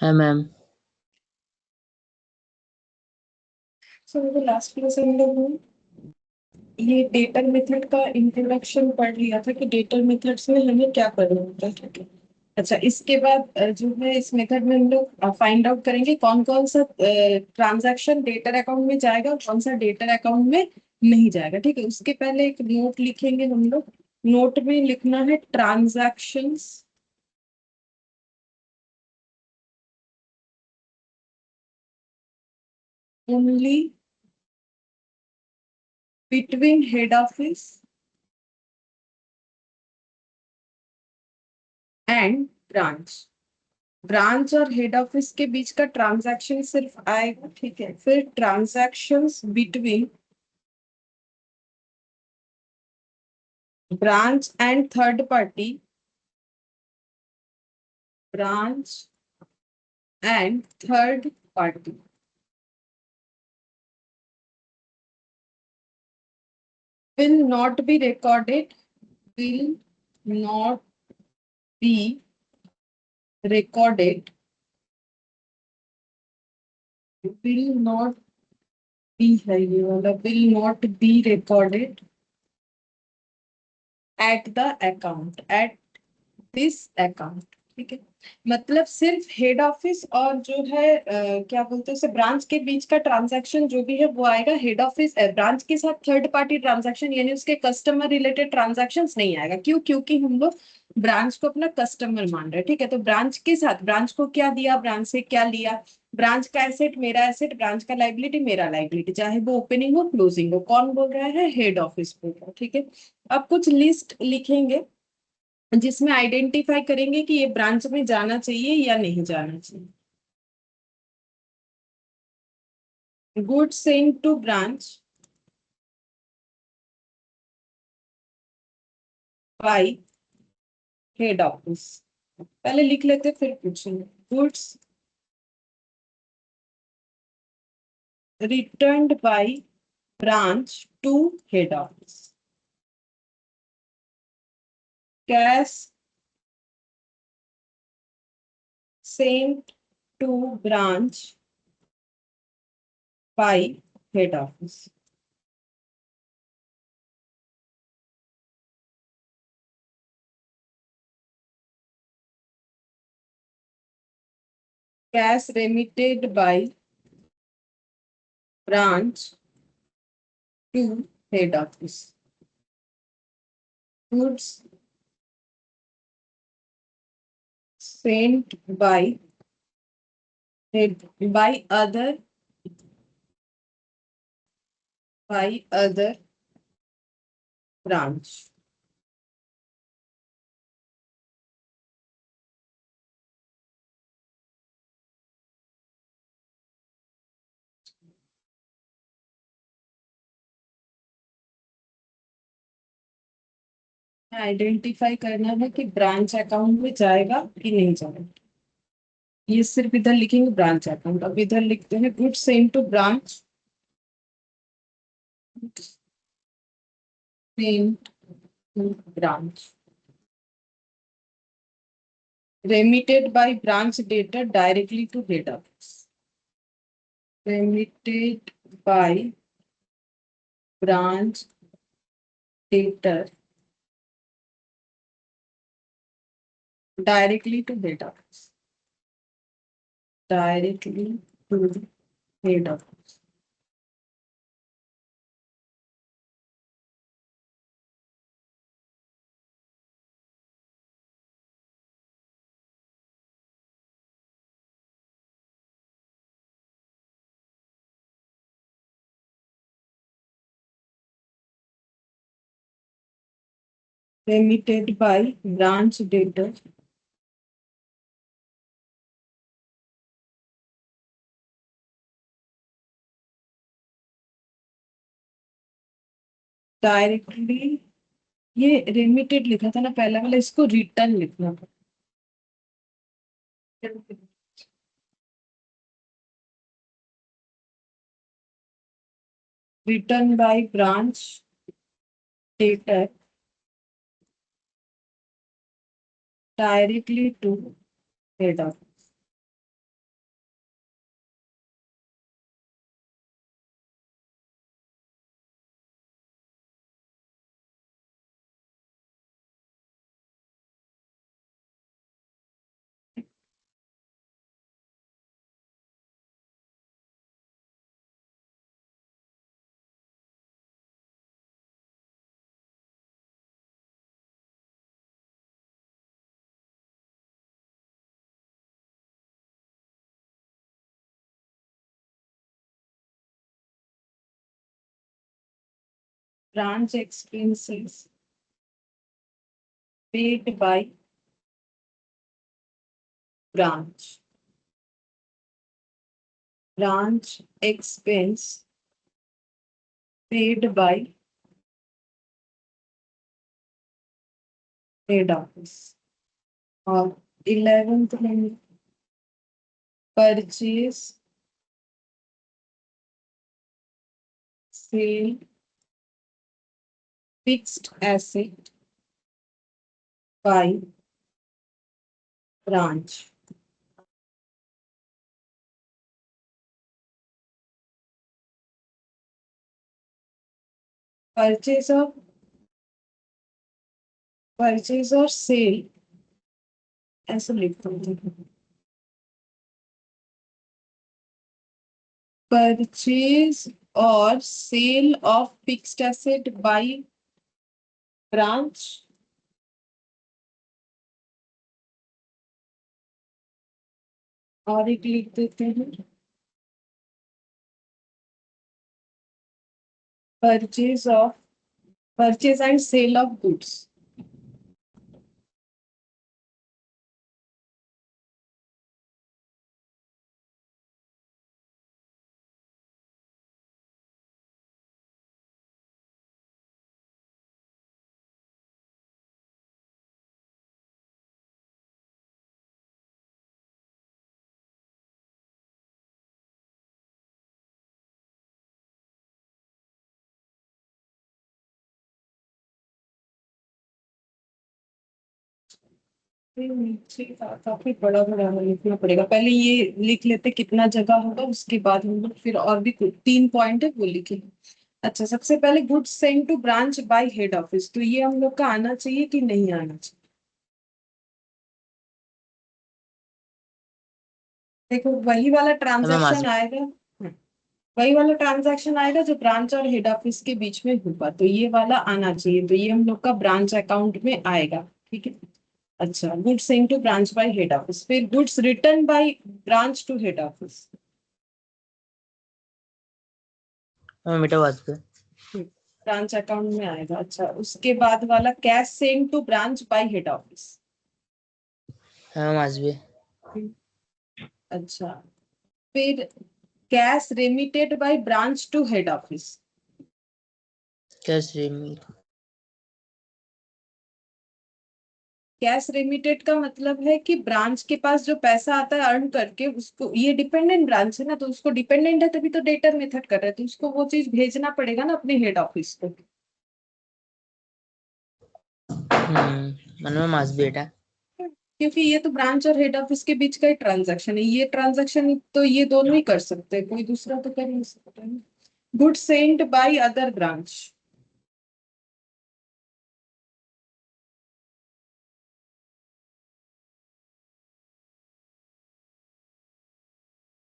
है ma'am. Last class हम लोग ये डेटर मेथड का इंट्रोडक्शन पढ़ लिया था कि डेटर मेथड्स में हमें क्या करना होता है, ठीक है। अच्छा, इसके बाद जो है इस मेथड में हम लोग फाइंड आउट करेंगे कौन कौन सा ट्रांजैक्शन डेटर अकाउंट में जाएगा और कौन सा डेटर अकाउंट में नहीं जाएगा, ठीक है। उसके पहले एक नोट लिखेंगे हम लोग। नोट में लिखना है transactions only between head office and branch. Branch और हेड ऑफिस के बीच का ट्रांजैक्शन सिर्फ आएगा, ठीक है। फिर transactions between branch and third party, branch and third party will not be recorded, will not be recorded, will not be है ये वाला, will not be recorded at the account, at this account, ठीक है। मतलब सिर्फ head office और जो है क्या बोलते हैं उसे, ब्रांच के बीच का ट्रांजैक्शन जो भी है वो आएगा हेड ऑफिस ब्रांच के साथ। थर्ड पार्टी ट्रांजैक्शन यानी उसके कस्टमर रिलेटेड ट्रांजैक्शंस नहीं आएगा। क्यों? क्योंकि हम लोग ब्रांच को अपना कस्टमर मान रहे हैं, ठीक है। तो ब्रांच के साथ, ब्रांच को क्या दिया, ब्रांच से क्या लिया, ब्रांच का एसेट मेरा एसेट, ब्रांच का लाइबिलिटी मेरा लाइबिलिटी, चाहे वो ओपनिंग हो क्लोजिंग हो, कौन बोल रहा है, हेड ऑफिस बोल रहा है, ठीक है। अब कुछ लिस्ट लिखेंगे जिसमें आइडेंटिफाई करेंगे कि ये ब्रांच में जाना चाहिए या नहीं जाना चाहिए। Goods send to branch by head office. पहले लिख लेते फिर पूछेंगे। Goods returned by branch to head office. Cash send to branch by head office. Cash remitted by branch to head office. Goods sent by other branch। Identify करना है कि branch account में जाएगा कि नहीं जाएगा। ये सिर्फ इधर लिखेंगे ब्रांच अकाउंट। अब इधर लिखते हैं good send to branch, send to branch, remitted by branch data directly to head office, remitted by branch data directly to head office, directly to head office। Remitted by branch data directly. ये remitted लिखा था ना पहला वाला, इसको return लिखना था। Return by branch data directly to head office. Branch expenses paid by branch. Branch expense paid by head office. और 11th में purchase sale fixed asset by branch. Purchase और सेल ऐसे लिखते हैं। परचेज और sale of fixed asset by branch और एक लिख देते हैं purchase and sale of goods. नीचे काफी बड़ा बड़ा लिखना पड़ेगा, पहले ये लिख लेते कितना जगह होगा, उसके बाद हम लोग फिर और भी कुछ 3 पॉइंट है वो लिखे। अच्छा, सबसे पहले goods send to branch by head office, तो ये हम लोग का आना चाहिए कि नहीं आना चाहिए? देखो वही वाला मैम आज ट्रांजैक्शन आएगा। वही वाला ट्रांजैक्शन आएगा जो ब्रांच और हेड ऑफिस के बीच में होगा, तो ये वाला आना चाहिए, तो ये हम लोग का ब्रांच अकाउंट में आएगा। ठीक है। अच्छा, goods send to branch by head office, फिर goods return by branch to head office. Ma'am बेटा आज पे ब्रांच अकाउंट में आएगा। अच्छा, उसके बाद वाला cash send to branch by head office. Ma'am आज भी अच्छा, फिर cash remitted by branch to head office. Cash remi cash remitted का मतलब है कि ब्रांच के पास जो पैसा आता है अर्न करके, उसको, ये डिपेंडेंट ब्रांच है ना, तो उसको डिपेंडेंट है तभी तो डेटर मेथड कर रहे हैं, तो उसको वो चीज भेजना पड़ेगा ना अपने हेड ऑफिस को। मैम आज भी बेटा क्योंकि ये तो ब्रांच और हेड ऑफिस के बीच का ही ट्रांजैक्शन है, ये ट्रांजैक्शन तो ये दोनों ही कर सकते हैं, कोई दूसरा तो कर नहीं सकता। Good Saint by other branch.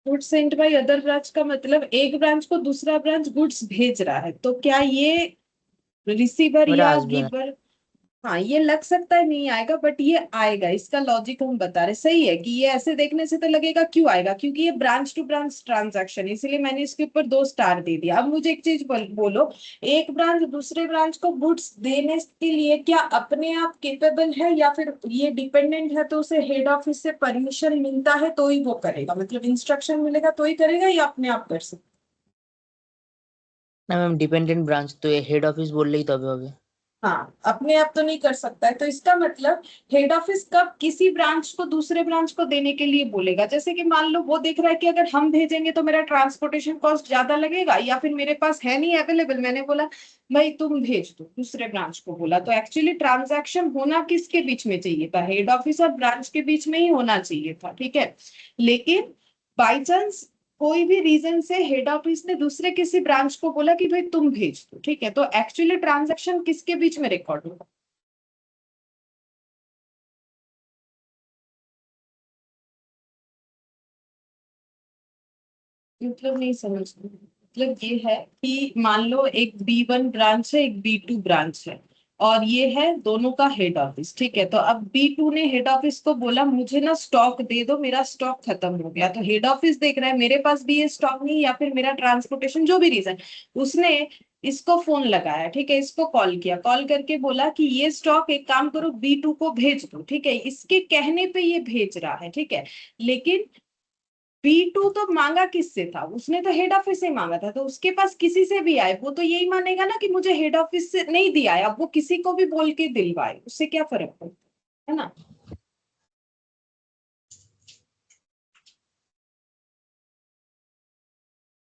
Goods sent by other branch का मतलब एक ब्रांच को दूसरा ब्रांच गुड्स भेज रहा है, तो क्या ये रिसीवर बेटा या आज भी गिवर? हाँ, ये लग सकता है नहीं आएगा, बट ये आएगा, इसका लॉजिक हम बता रहे। सही है कि ये ऐसे देखने से तो लगेगा क्यों आएगा, क्योंकि ये ब्रांच टू ब्रांच ट्रांजैक्शन है, इसलिए मैंने इसके ऊपर 2 स्टार दे दिया। अब मुझे एक चीज बोलो, एक ब्रांच दूसरे ब्रांच को गुड्स देने के लिए क्या अपने आप केपेबल है, या फिर ये डिपेंडेंट है, तो उसे हेड ऑफिस से परमिशन मिलता है तो ही वो करेगा, मतलब इंस्ट्रक्शन मिलेगा तो ही करेगा, या अपने आप कर सकता? ना मैम डिपेंडेंट ब्रांच तो ये हेड ऑफिस बोल रही तब अभी हाँ, अपने आप तो नहीं कर सकता है। तो इसका मतलब हेड ऑफिस कब किसी ब्रांच को दूसरे ब्रांच को देने के लिए बोलेगा, जैसे कि मान लो वो देख रहा है कि अगर हम भेजेंगे तो मेरा ट्रांसपोर्टेशन कॉस्ट ज्यादा लगेगा, या फिर मेरे पास है नहीं अवेलेबल, मैंने बोला भाई तुम भेज दो, दूसरे ब्रांच को बोला। तो एक्चुअली ट्रांजैक्शन होना किसके बीच में चाहिए था, हेड ऑफिस और ब्रांच के बीच में ही होना चाहिए था, ठीक है। लेकिन बाई चांस कोई भी रीजन से हेड ऑफिस ने दूसरे किसी ब्रांच को बोला कि भाई तुम भेज दो, ठीक है, तो एक्चुअली ट्रांजैक्शन किसके बीच में रिकॉर्ड होगा। मतलब नहीं समझ, मतलब ये है कि मान लो एक B1 ब्रांच है, एक B2 ब्रांच है, और ये है दोनों का हेड ऑफिस, ठीक है। तो अब B2 ने हेड ऑफिस को बोला मुझे ना स्टॉक दे दो, मेरा स्टॉक खत्म हो गया। तो हेड ऑफिस देख रहा है मेरे पास भी ये स्टॉक नहीं, या फिर मेरा ट्रांसपोर्टेशन जो भी रीजन, उसने इसको फोन लगाया, ठीक है, इसको कॉल किया, कॉल करके बोला कि ये स्टॉक एक काम करो B2 को भेज दो, ठीक है, इसके कहने पे ये भेज रहा है, ठीक है। लेकिन B2 तो मांगा किससे था, उसने तो हेड ऑफिस से मांगा था, तो उसके पास किसी से भी आए वो तो यही मानेगा ना कि मुझे हेड ऑफिस से नहीं दिया है, अब वो किसी को भी बोल के दिलवाए, उससे क्या फर्क पड़ता है ना।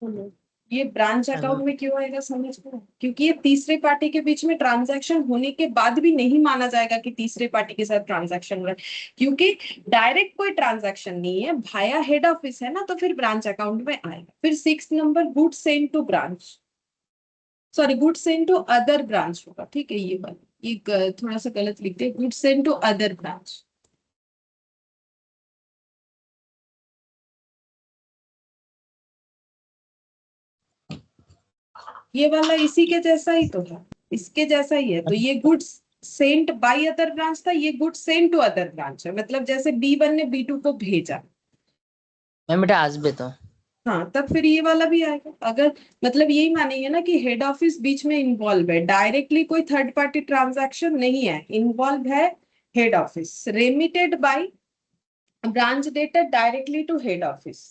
बोलो। ये ब्रांच अकाउंट में क्यों आएगा समझ में, क्योंकि ये तीसरे पार्टी के बीच में ट्रांजैक्शन होने के बाद भी नहीं माना जाएगा कि तीसरे पार्टी के साथ ट्रांजैक्शन हो रहा है, क्योंकि डायरेक्ट कोई ट्रांजैक्शन नहीं है, भाया हेड ऑफिस है ना, तो फिर ब्रांच अकाउंट में आएगा। फिर 6 नंबर good send to branch, sorry good send to other branch होगा, ठीक है, ये वाला ये थोड़ा सा गलत लिखते हैं, good send to other branch. ये वाला इसी के जैसा ही तो है, इसके जैसा ही है। तो ये goods sent by other branch था, ये good sent to other branch है, मतलब जैसे B1 ने B2 को भेजा। मैम এটা আসবে तो। हाँ, तब फिर ये वाला भी आएगा, अगर मतलब यही मानेंगे ना कि हेड ऑफिस बीच में इन्वॉल्व है, डायरेक्टली कोई थर्ड पार्टी ट्रांजैक्शन नहीं है, इन्वॉल्व है head office, remitted by branch debtor directly to head office.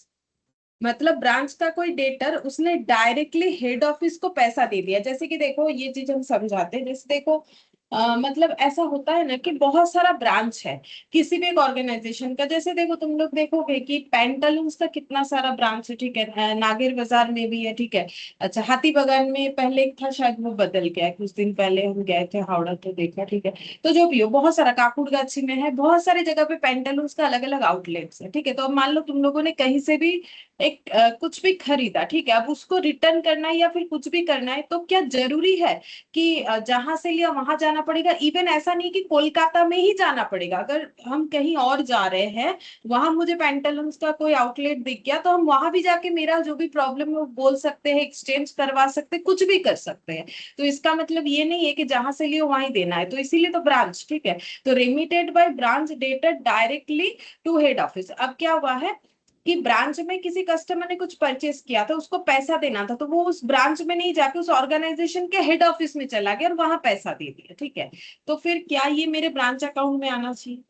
मतलब ब्रांच का कोई डेटर उसने डायरेक्टली हेड ऑफिस को पैसा दे दिया। जैसे कि देखो ये चीज हम समझाते हैं, जैसे देखो मतलब ऐसा होता है ना कि बहुत सारा ब्रांच है किसी भी एक ऑर्गेनाइजेशन का, जैसे देखो तुम लोग देखोगे कि पैंटालून्स का कितना सारा ब्रांच है, ठीक है, नागेर बाजार में भी है, ठीक है। अच्छा, हाथीबागान में पहले एक था, शायद वो बदल गया है, कुछ दिन पहले हम गए थे हावड़ा तो देखा, ठीक है। तो जो भी हो, बहुत सारा काकुड़गाछी में है, बहुत सारी जगह पे पैंटालून्स का अलग अलग आउटलेट्स है, ठीक है। तो अब मान लो तुम लोगों ने कहीं से भी एक कुछ भी खरीदा, ठीक है, अब उसको रिटर्न करना है या फिर कुछ भी करना है, तो क्या जरूरी है कि जहां से लिया वहां जाना पड़ेगा। इवन ऐसा नहीं कि कोलकाता में ही जाना पड़ेगा, अगर हम कहीं और जा रहे हैं, वहां मुझे पैंटालून्स का कोई आउटलेट दिख गया, तो हम वहां भी जाके मेरा जो भी प्रॉब्लम है वो बोल सकते हैं, एक्सचेंज करवा सकते हैं, कुछ भी कर सकते हैं। तो इसका मतलब ये नहीं है कि जहां से लियो वहीं देना है, तो इसीलिए तो ब्रांच, ठीक है। तो remitted by branch dated directly to head office. अब क्या हुआ है कि ब्रांच में किसी कस्टमर ने कुछ परचेस किया था, उसको पैसा देना था, तो वो उस ब्रांच में नहीं जाके उस ऑर्गेनाइजेशन के हेड ऑफिस में चला गया और वहां पैसा दे दिया, ठीक है। तो फिर क्या ये मेरे ब्रांच अकाउंट में आना चाहिए।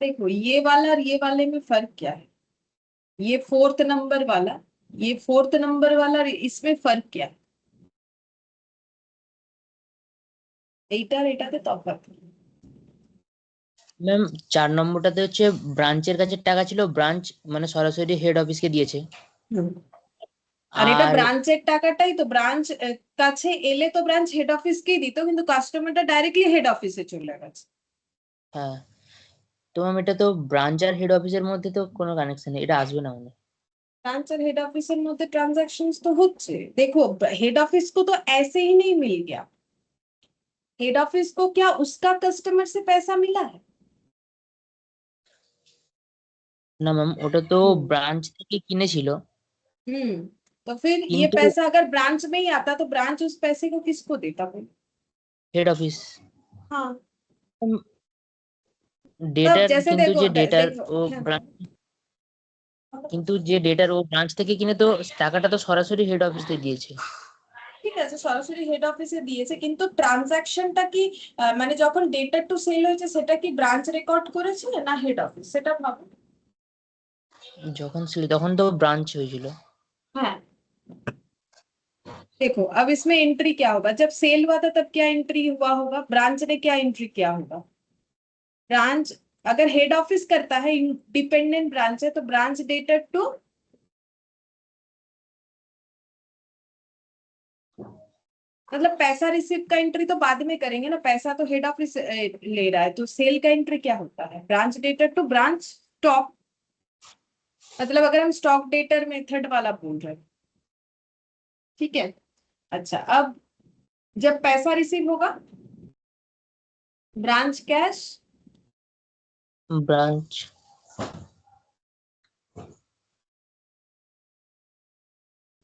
देखो ये वाला और ये वाले में फर्क क्या है, ये फोर्थ नंबर वाला, ये फोर्थ नंबर वाला और इसमें फर्क क्या है। এইটার এটাতে তফাৎ। ম্যাম 4 নম্বরটাতে হচ্ছে ব্রাঞ্চের কাছে টাকা ছিল, ব্রাঞ্চ মানে সরাসরি হেড অফিসকে দিয়েছে। হুম। আর এটা আর ব্রাঞ্চের টাকাটাই তো ব্রাঞ্চ কাছে এলে তো ব্রাঞ্চ হেড অফিসকেই দিত, কিন্তু কাস্টমারটা ডাইরেক্টলি হেড অফিসে চলে গেছে। হ্যাঁ, তো ম্যাম এটা তো ব্রাঞ্চ আর হেড অফিসের মধ্যে তো কোনো কানেকশন নেই, এটা আসবে না মানে। ब्रांच और हेड ऑफिस এর মধ্যে ट्रांजैक्शंस तो হচ্ছে। देखो हेड ऑफिस को तो ऐसे ही नहीं मिल गया, हेड ऑफिस को क्या उसका कस्टमर से पैसा मिला है। না ম্যাম, ওটা তো हम्म। ব্রাঞ্চ থেকে কিনেছিল, तो फिर ये কিন্তু पैसा अगर ब्रांच में ही आता तो ब्रांच उस पैसे को किसको देता फिर। হেড অফিস हाँ। तब ডেটার, जैसे কিন্তু देखो যে ডেটার देखो ও हाँ, ব্রাঞ্চ, কিন্তু যে ডেটার ও ব্রাঞ্চ থেকে কিনে তো টাকাটা তো সরাসরি হেড অফিসে দিয়েছে। ঠিক আছে, সরাসরি হেড অফিসে দিয়েছে, কিন্তু ট্রানজাকশনটা কি মানে যখন ডেটা টু সেল হয়েছে সেটা কি ব্রাঞ্চ রেকর্ড করেছে না হেড অফিস, সেটা ভাবো। যখন ছিল তখন তো ব্রাঞ্চ হয়েছিল। हाँ देखो अब इसमें एंट्री क्या होगा, जब सेल हुआ था तब क्या एंट्री हुआ होगा, ब्रांच ने क्या एंट्री किया होगा। ब्रांच अगर हेड ऑफिस करता है, इंडिपेंडेंट ब्रांच है, तो ब्रांच डेटेड टू, मतलब पैसा रिसीव का एंट्री तो बाद में करेंगे ना, पैसा तो हेड ऑफिस ले रहा है, तो सेल का एंट्री क्या होता है, branch dated to branch stock. मतलब अगर हम स्टॉक डेटर मेथड वाला बोल रहे हैं, ठीक है। अच्छा अब जब पैसा रिसीव होगा, branch cash, branch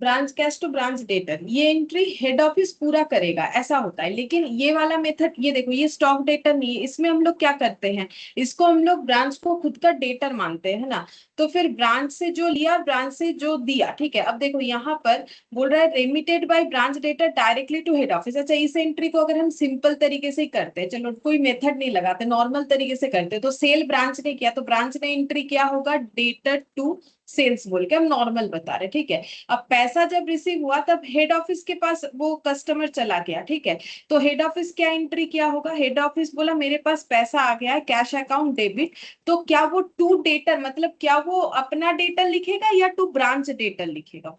branch cash to branch debtor, ये एंट्री हेड ऑफिस पूरा करेगा, ऐसा होता है। लेकिन ये वाला मेथड, ये देखो ये स्टॉक डेटर नहीं है, इसमें हम लोग क्या करते हैं, इसको हम लोग ब्रांच को खुद का डेटर मानते हैं ना। तो फिर ब्रांच से जो लिया, ब्रांच से जो दिया, ठीक है। अब देखो यहाँ पर बोल रहा है remitted by branch debtor directly to head office. अच्छा इस एंट्री को अगर हम सिंपल तरीके से ही करते हैं, चलो कोई मेथड नहीं लगाते, नॉर्मल तरीके से करते, तो सेल ब्रांच ने किया तो ब्रांच ने एंट्री किया होगा डेटर टू सेल्स बोल के, हम नॉर्मल बता रहे, ठीक है। अब पैसा जब रिसीव हुआ तब हेड ऑफिस के पास वो कस्टमर चला गया, ठीक है। तो हेड ऑफिस क्या एंट्री किया होगा, हेड ऑफिस बोला मेरे पास पैसा आ गया है, कैश अकाउंट डेबिट। तो क्या वो टू डेटर, मतलब क्या वो अपना डेटर लिखेगा या टू ब्रांच डेटर लिखेगा।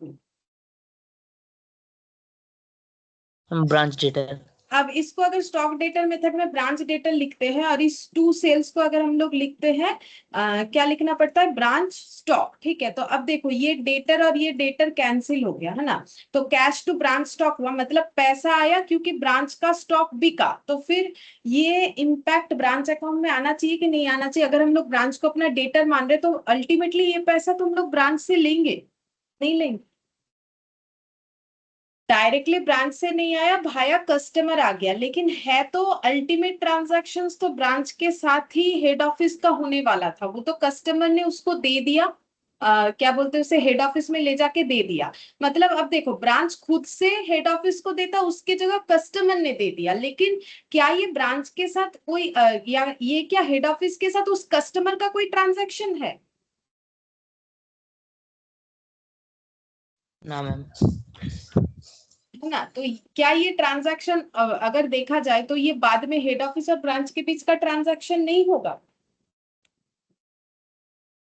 Branch debtor. अब इसको अगर स्टॉक डेटर मेथड में ब्रांच डेटर लिखते हैं, और इस टू सेल्स को अगर हम लोग लिखते हैं क्या लिखना पड़ता है, ब्रांच स्टॉक, ठीक है। तो अब देखो ये डेटर और ये डेटर कैंसिल हो गया है ना, तो कैश टू ब्रांच स्टॉक हुआ, मतलब पैसा आया क्योंकि ब्रांच का स्टॉक बिका। तो फिर ये इम्पैक्ट ब्रांच अकाउंट में आना चाहिए कि नहीं आना चाहिए। अगर हम लोग ब्रांच को अपना डेटर मान रहे तो अल्टीमेटली ये पैसा तुम लोग ब्रांच से लेंगे, नहीं लेंगे, डायरेक्टली ब्रांच से नहीं आया, भाया कस्टमर आ गया, लेकिन है तो अल्टीमेट ट्रांजैक्शंस तो ब्रांच के साथ ही हेड ऑफिस का होने वाला था, वो तो कस्टमर ने उसको दे दिया, क्या बोलते हैं उसे, हेड ऑफिस में ले जाके दे दिया। मतलब अब देखो ब्रांच खुद से हेड ऑफिस को देता, उसकी जगह कस्टमर ने दे दिया, लेकिन क्या ये ब्रांच के साथ कोई या ये क्या हेड ऑफिस के साथ उस कस्टमर का कोई ट्रांजैक्शन है। ना मैम। है ना, तो क्या ये ट्रांजैक्शन अगर देखा जाए तो ये बाद में हेड ऑफिस और ब्रांच के बीच का ट्रांजैक्शन नहीं होगा।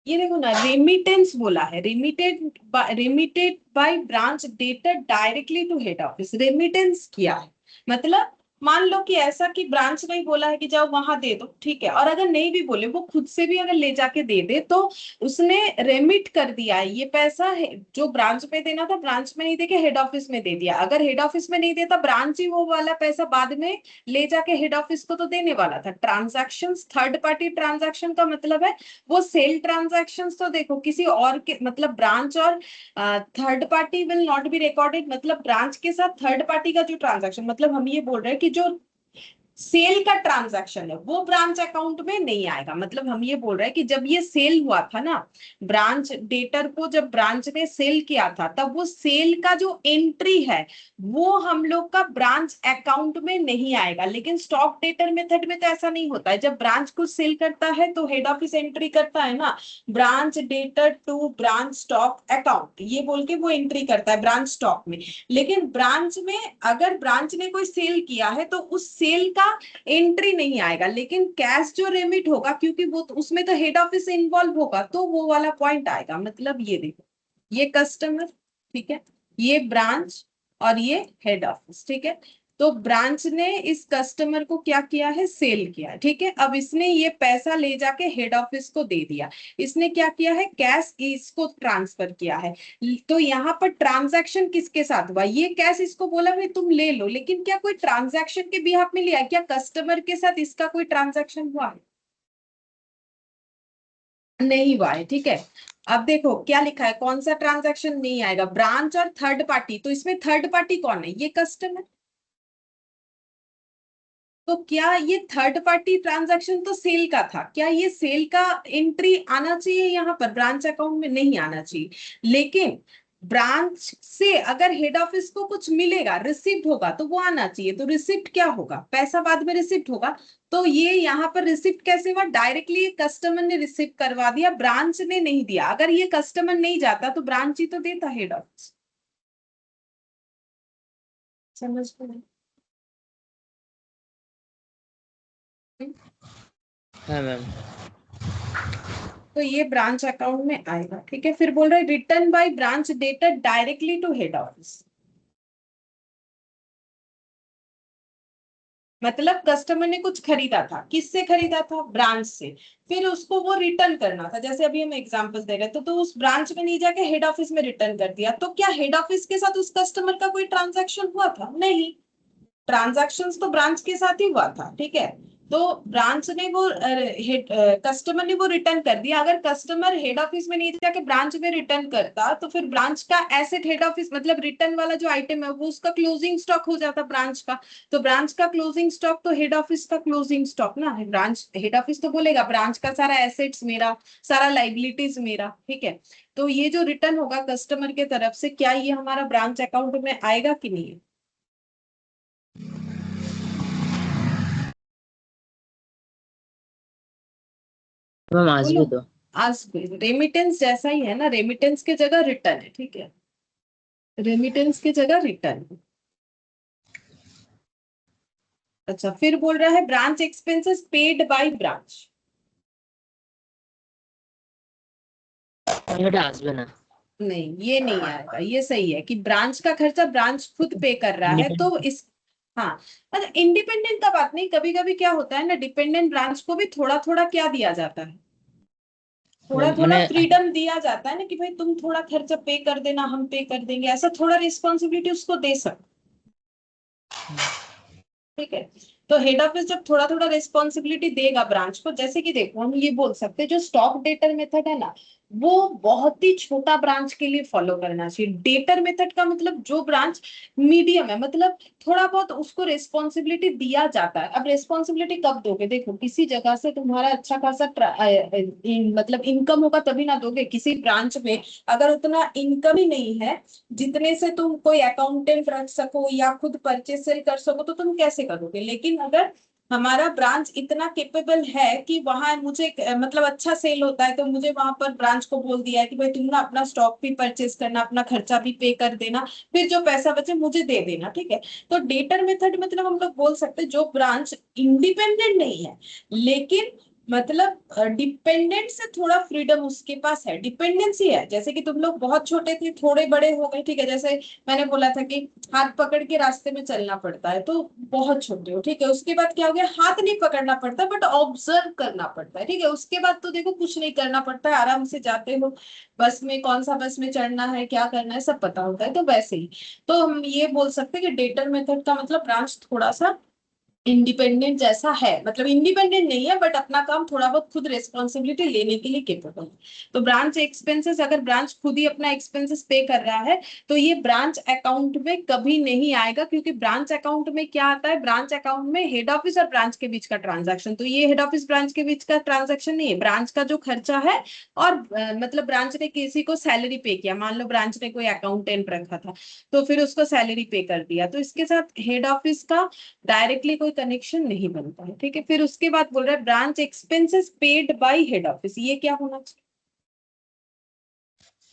ये देखो ना, रेमिटेंस बोला है, remitted by branch debtor directly to head office, remittance किया है। मतलब मान लो कि ऐसा कि ब्रांच ने ही बोला है कि जाओ वहां दे दो, ठीक है, और अगर नहीं भी बोले, वो खुद से भी अगर ले जाके दे दे, तो उसने रेमिट कर दिया है ये पैसा है, जो ब्रांच में देना था ब्रांच में नहीं देके हेड ऑफिस में दे दिया। अगर हेड ऑफिस में नहीं देता, ब्रांच ही वो वाला पैसा बाद में ले जाके हेड ऑफिस को तो देने वाला था। ट्रांजैक्शन थर्ड पार्टी ट्रांजैक्शन का मतलब है वो सेल ट्रांजैक्शंस, तो देखो किसी और के, मतलब ब्रांच और third party will not be recorded, मतलब ब्रांच के साथ थर्ड पार्टी का जो ट्रांजैक्शन, मतलब हम ये बोल रहे हैं कि जो सेल का ट्रांजैक्शन है वो ब्रांच अकाउंट में नहीं आएगा। मतलब हम ये बोल रहे हैं कि जब ये सेल हुआ था ना, ब्रांच डेटर को जब ब्रांच ने सेल किया था, तब वो सेल का जो एंट्री है वो हम लोग का ब्रांच अकाउंट में नहीं आएगा। लेकिन स्टॉक डेटर मेथड में तो ऐसा नहीं होता है, जब ब्रांच कुछ सेल करता है तो हेड ऑफिस एंट्री करता है ना, branch debtor to branch stock account, ये बोल के वो एंट्री करता है ब्रांच स्टॉक में। लेकिन ब्रांच में अगर ब्रांच ने कोई सेल किया है तो उस सेल का एंट्री नहीं आएगा, लेकिन कैश जो रेमिट होगा, क्योंकि वो तो उसमें तो हेड ऑफिस इन्वॉल्व होगा, तो वो वाला पॉइंट आएगा। मतलब ये देखो, ये कस्टमर, ठीक है, ये ब्रांच और ये हेड ऑफिस, ठीक है। तो ब्रांच ने इस कस्टमर को क्या किया है, सेल किया, ठीक है। अब इसने ये पैसा ले जाके हेड ऑफिस को दे दिया, इसने क्या किया है, कैश इसको ट्रांसफर किया है। तो यहाँ पर ट्रांजैक्शन किसके साथ हुआ, ये कैश इसको बोला भाई तुम ले लो, लेकिन क्या कोई ट्रांजैक्शन के बिहाफ में लिया, क्या कस्टमर के साथ इसका कोई ट्रांजैक्शन हुआ है, नहीं हुआ है, ठीक है। अब देखो क्या लिखा है, कौन सा ट्रांजैक्शन नहीं आएगा, ब्रांच और थर्ड पार्टी, तो इसमें थर्ड पार्टी कौन है, ये कस्टमर। तो क्या ये थर्ड पार्टी ट्रांजैक्शन तो सेल का था, क्या ये सेल का एंट्री आना चाहिए यहाँ पर, ब्रांच अकाउंट में नहीं आना चाहिए। लेकिन ब्रांच से अगर हेड ऑफिस को कुछ मिलेगा, रिसिप्ट होगा, तो वो आना चाहिए। तो रिसिप्ट क्या होगा, पैसा बाद में रिसिप्ट होगा। तो ये यहाँ पर रिसिप्ट कैसे हुआ, डायरेक्टली कस्टमर ने रिसिप्ट करवा दिया, ब्रांच ने नहीं दिया। अगर ये कस्टमर नहीं जाता तो ब्रांच ही तो देता हेड ऑफिस। समझ में आई? हाँ मैम। तो ये ब्रांच अकाउंट में आएगा, ठीक है। फिर बोल रहे return by branch data directly to head office. मतलब कस्टमर ने कुछ खरीदा था, किससे खरीदा था, ब्रांच से। फिर उसको वो रिटर्न करना था, जैसे अभी हम एग्जांपल दे रहे थे, तो उस ब्रांच में नहीं जाके हेड ऑफिस में रिटर्न कर दिया। तो क्या हेड ऑफिस के साथ उस कस्टमर का कोई ट्रांजैक्शन हुआ था, नहीं। ट्रांजैक्शंस तो ब्रांच के साथ ही हुआ था, ठीक है। तो ब्रांच ने वो कस्टमर ने वो रिटर्न कर दिया। अगर कस्टमर हेड ऑफिस में नहीं जाके ब्रांच में रिटर्न करता तो फिर ब्रांच का एसेट हेड ऑफिस, मतलब रिटर्न वाला जो आइटम है वो उसका क्लोजिंग स्टॉक हो जाता ब्रांच का। तो ब्रांच का क्लोजिंग स्टॉक तो हेड ऑफिस का क्लोजिंग स्टॉक ना है। ब्रांच हेड ऑफिस तो बोलेगा ब्रांच का सारा एसेट्स मेरा, सारा लाइबिलिटीज मेरा, ठीक है। तो ये जो रिटर्न होगा कस्टमर के तरफ से, क्या ये हमारा ब्रांच अकाउंट में आएगा कि नहीं? मैम आज बोलो। भी तो। आज रेमिटेंस जैसा ही है ना, रेमिटेंस की जगह रिटर्न है, ठीक है। रेमिटेंस की जगह रिटर्न। अच्छा, फिर बोल रहा है branch expenses paid by branch. बेटा आज भी ना। नहीं, ये नहीं आएगा। ये सही है कि ब्रांच का खर्चा ब्रांच खुद पे कर रहा है, तो इंडिपेंडेंट। इस, हाँ। मतलब इंडिपेंडेंट का बात नहीं, कभी कभी क्या होता है ना, डिपेंडेंट ब्रांच को भी थोड़ा थोड़ा क्या दिया जाता है, थोड़ा थोड़ा मैंने। फ्रीडम दिया जाता है ना, कि भाई तुम थोड़ा खर्चा पे कर देना, हम पे कर देंगे, ऐसा थोड़ा रिस्पॉन्सिबिलिटी उसको दे सकते, ठीक है। तो हेड ऑफिस जब थोड़ा थोड़ा रिस्पॉन्सिबिलिटी देगा ब्रांच को, जैसे कि देखो हम ये बोल सकते हैं, जो स्टॉक डेटर मेथड है ना, वो बहुत ही छोटा ब्रांच के लिए फॉलो करना चाहिए। डेटर मेथड का मतलब जो ब्रांच मीडियम है, मतलब थोड़ा बहुत उसको रिस्पॉन्सिबिलिटी दिया जाता है। अब रिस्पॉन्सिबिलिटी कब दोगे, देखो किसी जगह से तुम्हारा अच्छा खासा मतलब इनकम होगा तभी ना दोगे। किसी ब्रांच में अगर उतना इनकम ही नहीं है जितने से तुम कोई अकाउंटेंट रख सको या खुद परचेस सेल कर सको, तो तुम कैसे करोगे। लेकिन अगर हमारा ब्रांच इतना केपेबल है कि वहां मुझे मतलब अच्छा सेल होता है, तो मुझे वहां पर ब्रांच को बोल दिया है कि भाई तुम ना अपना स्टॉक भी परचेस करना, अपना खर्चा भी पे कर देना, फिर जो पैसा बचे मुझे दे देना, ठीक है। तो डेटर मेथड मतलब हम लोग बोल सकते हैं जो ब्रांच इंडिपेंडेंट नहीं है, लेकिन मतलब डिपेंडेंट से थोड़ा फ्रीडम उसके पास है। डिपेंडेंसी है, जैसे कि तुम लोग बहुत छोटे थे, थोड़े बड़े हो गए, ठीक है। जैसे मैंने बोला था कि हाथ पकड़ के रास्ते में चलना पड़ता है, तो बहुत छोटे हो, ठीक है। उसके बाद क्या हो गया, हाथ नहीं पकड़ना पड़ता बट ऑब्जर्व करना पड़ता है, ठीक है। उसके बाद तो देखो कुछ नहीं करना पड़ता है, आराम से जाते हो बस में, कौन सा बस में चढ़ना है, क्या करना है, सब पता होता है। तो वैसे ही तो हम ये बोल सकते हैं कि डेटर मेथड का मतलब ब्रांच थोड़ा सा इंडिपेंडेंट जैसा है, मतलब इंडिपेंडेंट नहीं है बट अपना काम थोड़ा बहुत खुद रिस्पॉन्सिबिलिटी लेने के लिए केपेबल है। तो ब्रांच एक्सपेंसेस, अगर ब्रांच खुद ही अपना एक्सपेंसेस पे कर रहा है तो ये ब्रांच अकाउंट में कभी नहीं आएगा, क्योंकि ब्रांच अकाउंट में क्या आता है, ब्रांच अकाउंट में हेड ऑफिस और ब्रांच के बीच का ट्रांजैक्शन। तो ये हेड ऑफिस ब्रांच के बीच का ट्रांजैक्शन नहीं है, ब्रांच का जो खर्चा है। और मतलब ब्रांच ने किसी को सैलरी पे किया, मान लो ब्रांच ने कोई अकाउंटेंट रखा था, तो फिर उसको सैलरी पे कर दिया, तो इसके साथ हेड ऑफिस का डायरेक्टली कोई कनेक्शन नहीं बनता है, ठीक है। फिर उसके बाद बोल रहा है branch expenses paid by head office, ये क्या होना चाहिए,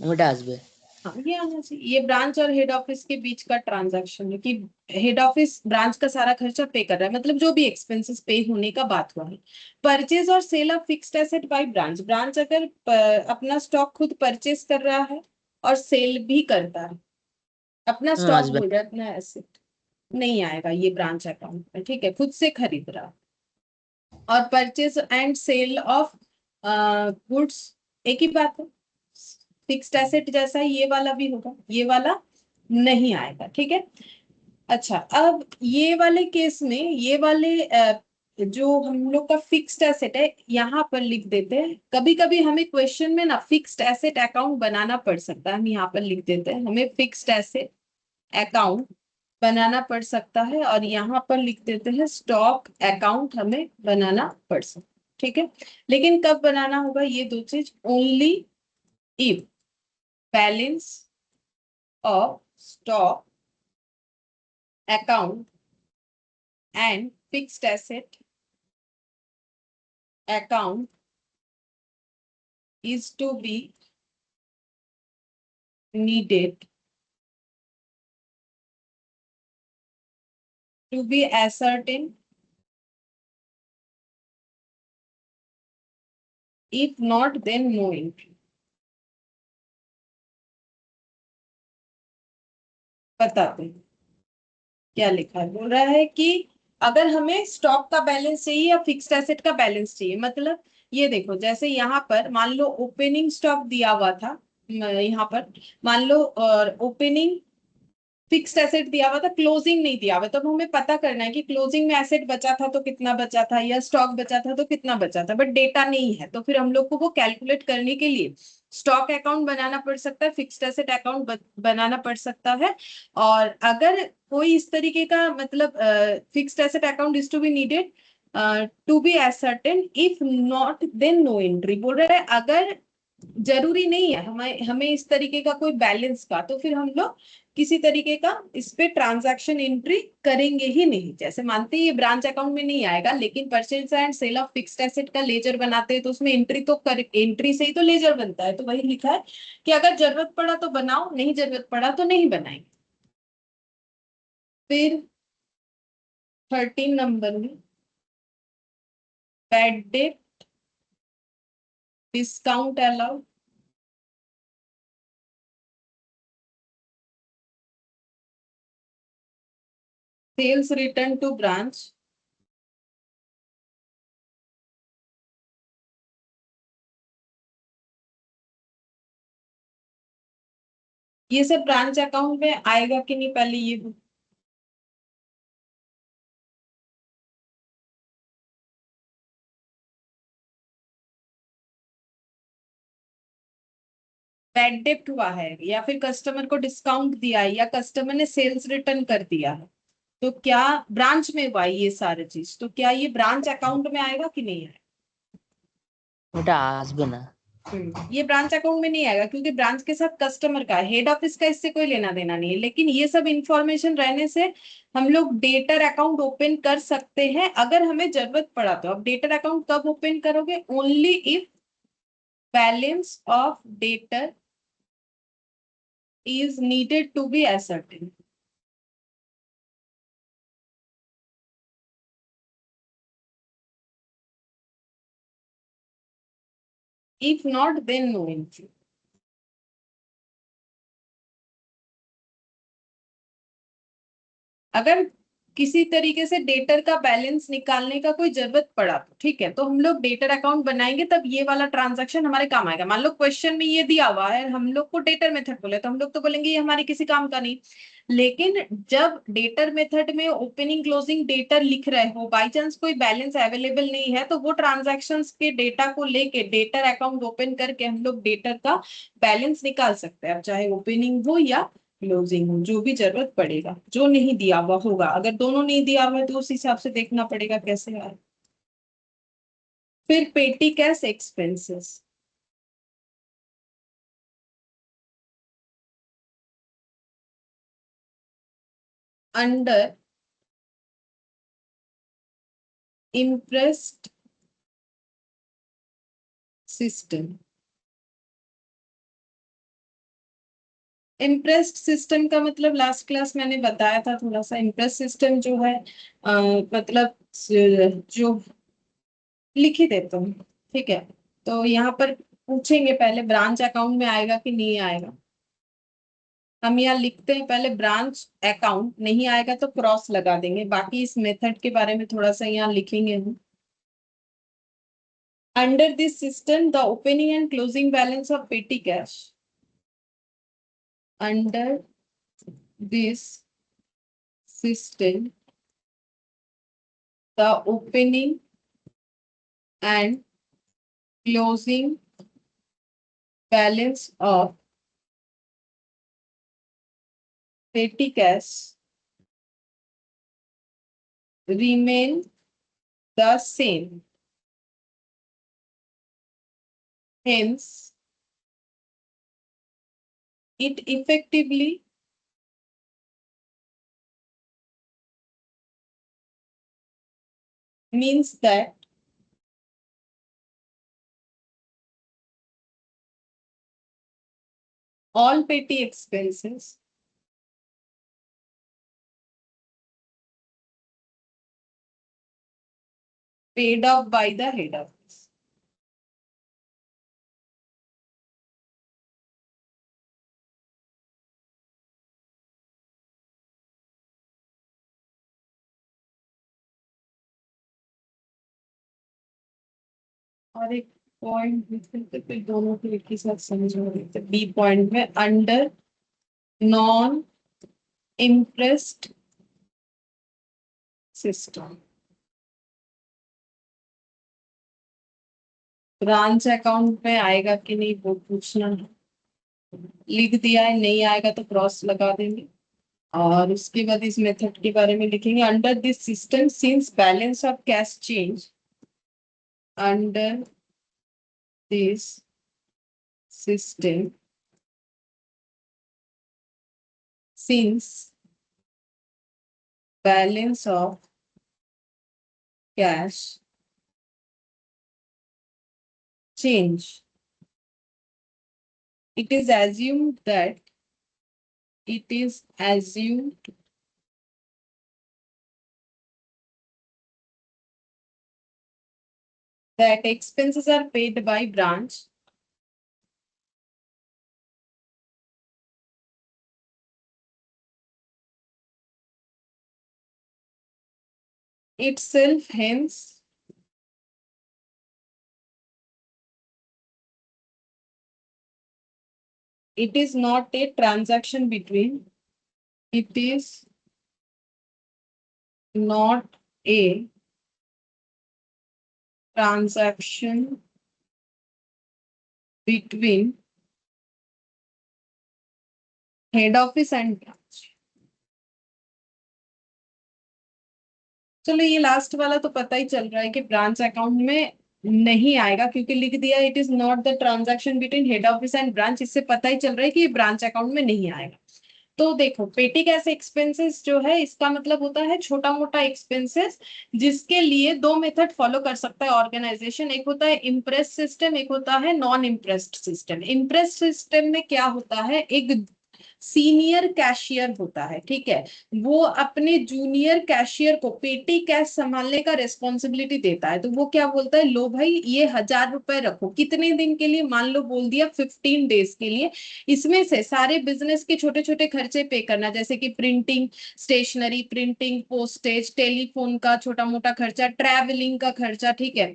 बेटा आज भी। हाँ ये आना चाहिए। ये ब्रांच और हेड ऑफिस के बीच का ट्रांजैक्शन है कि हेड ऑफिस ब्रांच का सारा खर्चा पे कर रहा है, मतलब जो भी एक्सपेंसेस पे होने का बात हुआ है। परचेज और sale of fixed asset by branch, branch अगर अपना स्टॉक खुद परचेज कर रहा है और सेल भी करता है, अपना मैम स्टॉक आज भी। बोल रहा है, अपना एसेट, नहीं आएगा ये ब्रांच अकाउंट में, ठीक है। खुद से खरीद रहा है। और purchase and sale of goods, एक ही बात है, फिक्स्ड एसेट जैसा ही ये वाला भी होगा, ये वाला नहीं आएगा, ठीक है। अच्छा, अब ये वाले केस में ये वाले जो हम लोग का फिक्स्ड एसेट है, यहाँ पर लिख देते हैं। कभी कभी हमें क्वेश्चन में ना फिक्स्ड एसेट अकाउंट बनाना पड़ सकता है, हम यहाँ पर लिख देते हैं हमें फिक्स्ड एसेट अकाउंट बनाना पड़ सकता है, और यहाँ पर लिख देते हैं स्टॉक अकाउंट हमें बनाना पड़ सकता है, ठीक है। लेकिन कब बनाना होगा ये दो चीज, only if balance of stock account and fixed asset account is to be needed to be ascertained. If not, then no entry. बताते हैं क्या लिखा है। बोल रहा है कि अगर हमें स्टॉक का बैलेंस चाहिए या फिक्स्ड एसेट का बैलेंस चाहिए, मतलब ये देखो, जैसे यहाँ पर मान लो ओपनिंग स्टॉक दिया हुआ था, यहाँ पर मान लो ओपनिंग फिक्स्ड एसेट दिया हुआ था, क्लोजिंग नहीं दिया हुआ, तब हमें पता करना है कि क्लोजिंग में एसेट बचा था तो कितना बचा था या स्टॉक बचा था तो कितना बचा था, बट डेटा नहीं है, तो फिर हम लोग को वो कैलकुलेट करने के लिए स्टॉक अकाउंट बनाना पड़ सकता है, फिक्स्ड एसेट अकाउंट बनाना पड़ सकता है। और अगर कोई इस तरीके का मतलब fixed asset account is to be needed to be ascertain, if not then no entry. बोल रहा है अगर जरूरी नहीं है हमें हमें इस तरीके का कोई बैलेंस का, तो फिर हम लोग किसी तरीके का इस पे ट्रांजैक्शन एंट्री करेंगे ही नहीं। जैसे मानते हैं ये ब्रांच अकाउंट में नहीं आएगा, लेकिन purchase and sale of fixed asset का लेजर बनाते हैं तो उसमें एंट्री तो कर, एंट्री से ही तो लेजर बनता है। तो वही लिखा है कि अगर जरूरत पड़ा तो बनाओ, नहीं जरूरत पड़ा तो नहीं बनाएंगे। फिर 13 नंबर में bad debt discount allowed, sales return to branch, ये सब ब्रांच अकाउंट में आएगा कि नहीं पहले ये। बैड डेप्ट हुआ है या फिर कस्टमर को डिस्काउंट दिया है या कस्टमर ने सेल्स रिटर्न कर दिया है, तो क्या ब्रांच में हुआ है ये सारी चीज, तो क्या ये ब्रांच अकाउंट में आएगा कि नहीं आएगा। ওটা আসবে না। ये ब्रांच अकाउंट में नहीं आएगा क्योंकि ब्रांच के साथ कस्टमर का हेड ऑफिस का इससे कोई लेना देना नहीं है, लेकिन ये सब इंफॉर्मेशन रहने से हम लोग डेटर अकाउंट ओपन कर सकते हैं अगर हमें जरूरत पड़ा तो। अब डेटर अकाउंट कब ओपन करोगे, only if balance of debtor is needed to be ascertained. If not, then no entry. अगर किसी तरीके से डेटर का बैलेंस निकालने का कोई जरूरत पड़ा तो ठीक है, तो हम लोग डेटर अकाउंट बनाएंगे, तब ये वाला ट्रांजैक्शन हमारे काम आएगा। मान लो क्वेश्चन में ये दिया हुआ है, हम लोग को डेटर मेथड बोले, तो हम लोग तो बोलेंगे ये हमारे किसी काम का नहीं। लेकिन जब डेटर मेथड में ओपनिंग क्लोजिंग डेटर लिख रहे हो, बाई चांस कोई बैलेंस अवेलेबल नहीं है, तो वो ट्रांजैक्शंस के डेटा को लेके डेटर अकाउंट ओपन करके हम लोग डेटर का बैलेंस निकाल सकते हैं, अब चाहे ओपनिंग हो या क्लोजिंग हो, जो भी जरूरत पड़ेगा। जो नहीं दिया हुआ होगा, अगर दोनों नहीं दिया हुआ है तो उस हिसाब से देखना पड़ेगा कैसे आए। फिर पेटी cash expenses, under impressed system. Impressed system का मतलब लास्ट क्लास मैंने बताया था थोड़ा सा। इम्प्रेस सिस्टम जो है मतलब जो लिख ही देता हूँ, ठीक है। तो यहाँ पर पूछेंगे पहले ब्रांच अकाउंट में आएगा कि नहीं आएगा। हम यहाँ लिखते हैं पहले ब्रांच अकाउंट, नहीं आएगा तो क्रॉस लगा देंगे, बाकी इस मेथड के बारे में थोड़ा सा यहाँ लिखेंगे हम। Under this system the opening and closing balance of पेटी cash, under this system the opening and closing balance of petty cash remain the same. Hence, it effectively means that all petty expenses paid off by the head office. और एक point लिख लेते फिर दोनों को एक ही साथ समझा देते। बी पॉइंट में under non impressed system branch account में आएगा कि नहीं वो पूछना है। लिख दिया है, नहीं आएगा तो क्रॉस लगा देंगे। और उसके बाद इस मेथड के बारे में लिखेंगे under this system since balance of cash change under this system since balance of cash change, it is assumed that expenses are paid by branch itself, hence it is not a transaction between, it is not a transaction between head office and branch. चलो ये last वाला तो पता ही चल रहा है कि branch account में नहीं आएगा क्योंकि लिख दिया it is not the transaction between head office and branch. इससे पता ही चल रहा है कि ये ब्रांच अकाउंट में नहीं आएगा। तो देखो पेटी कैश एक्सपेंसेस जो है इसका मतलब होता है छोटा मोटा एक्सपेंसेस जिसके लिए दो मेथड फॉलो कर सकता है ऑर्गेनाइजेशन। एक होता है इम्प्रेस सिस्टम, एक होता है non impressed system. Impress system में क्या होता है, एक सीनियर कैशियर होता है, ठीक है, वो अपने जूनियर कैशियर को पेटी कैश संभालने का रेस्पॉन्सिबिलिटी देता है। तो वो क्या बोलता है, लो भाई ये 1000 रुपए रखो, कितने दिन के लिए, मान लो बोल दिया 15 डेज के लिए। इसमें से सारे बिजनेस के छोटे छोटे खर्चे पे करना, जैसे कि printing, stationery, printing, postage, telephone का छोटा मोटा खर्चा, ट्रैवलिंग का खर्चा, ठीक है,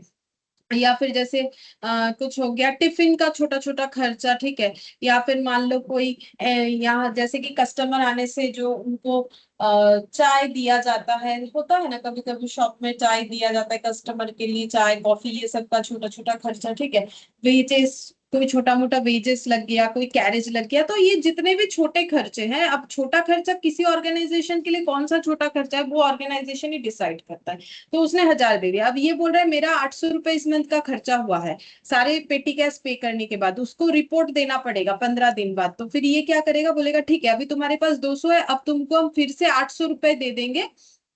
या फिर जैसे कुछ हो गया टिफिन का छोटा छोटा खर्चा, ठीक है, या फिर मान लो कोई यहाँ जैसे कि कस्टमर आने से जो उनको चाय दिया जाता है, होता है ना कभी कभी शॉप में चाय दिया जाता है कस्टमर के लिए, चाय कॉफी ये सब का छोटा छोटा खर्चा, ठीक है, वेजेस, कोई छोटा मोटा वेजेस लग गया, कोई कैरेज लग गया। तो ये जितने भी छोटे खर्चे हैं, अब छोटा खर्चा किसी ऑर्गेनाइजेशन के लिए कौन सा छोटा खर्चा है वो ऑर्गेनाइजेशन ही डिसाइड करता है। तो उसने 1000 दे दिया, अब ये बोल रहा है मेरा 800 रुपए इस मंथ का खर्चा हुआ है, सारे पेटी कैश पे करने के बाद उसको रिपोर्ट देना पड़ेगा 15 दिन बाद। तो फिर ये क्या करेगा, बोलेगा ठीक है अभी तुम्हारे पास 200 है, अब तुमको हम फिर से 800 रुपए दे देंगे,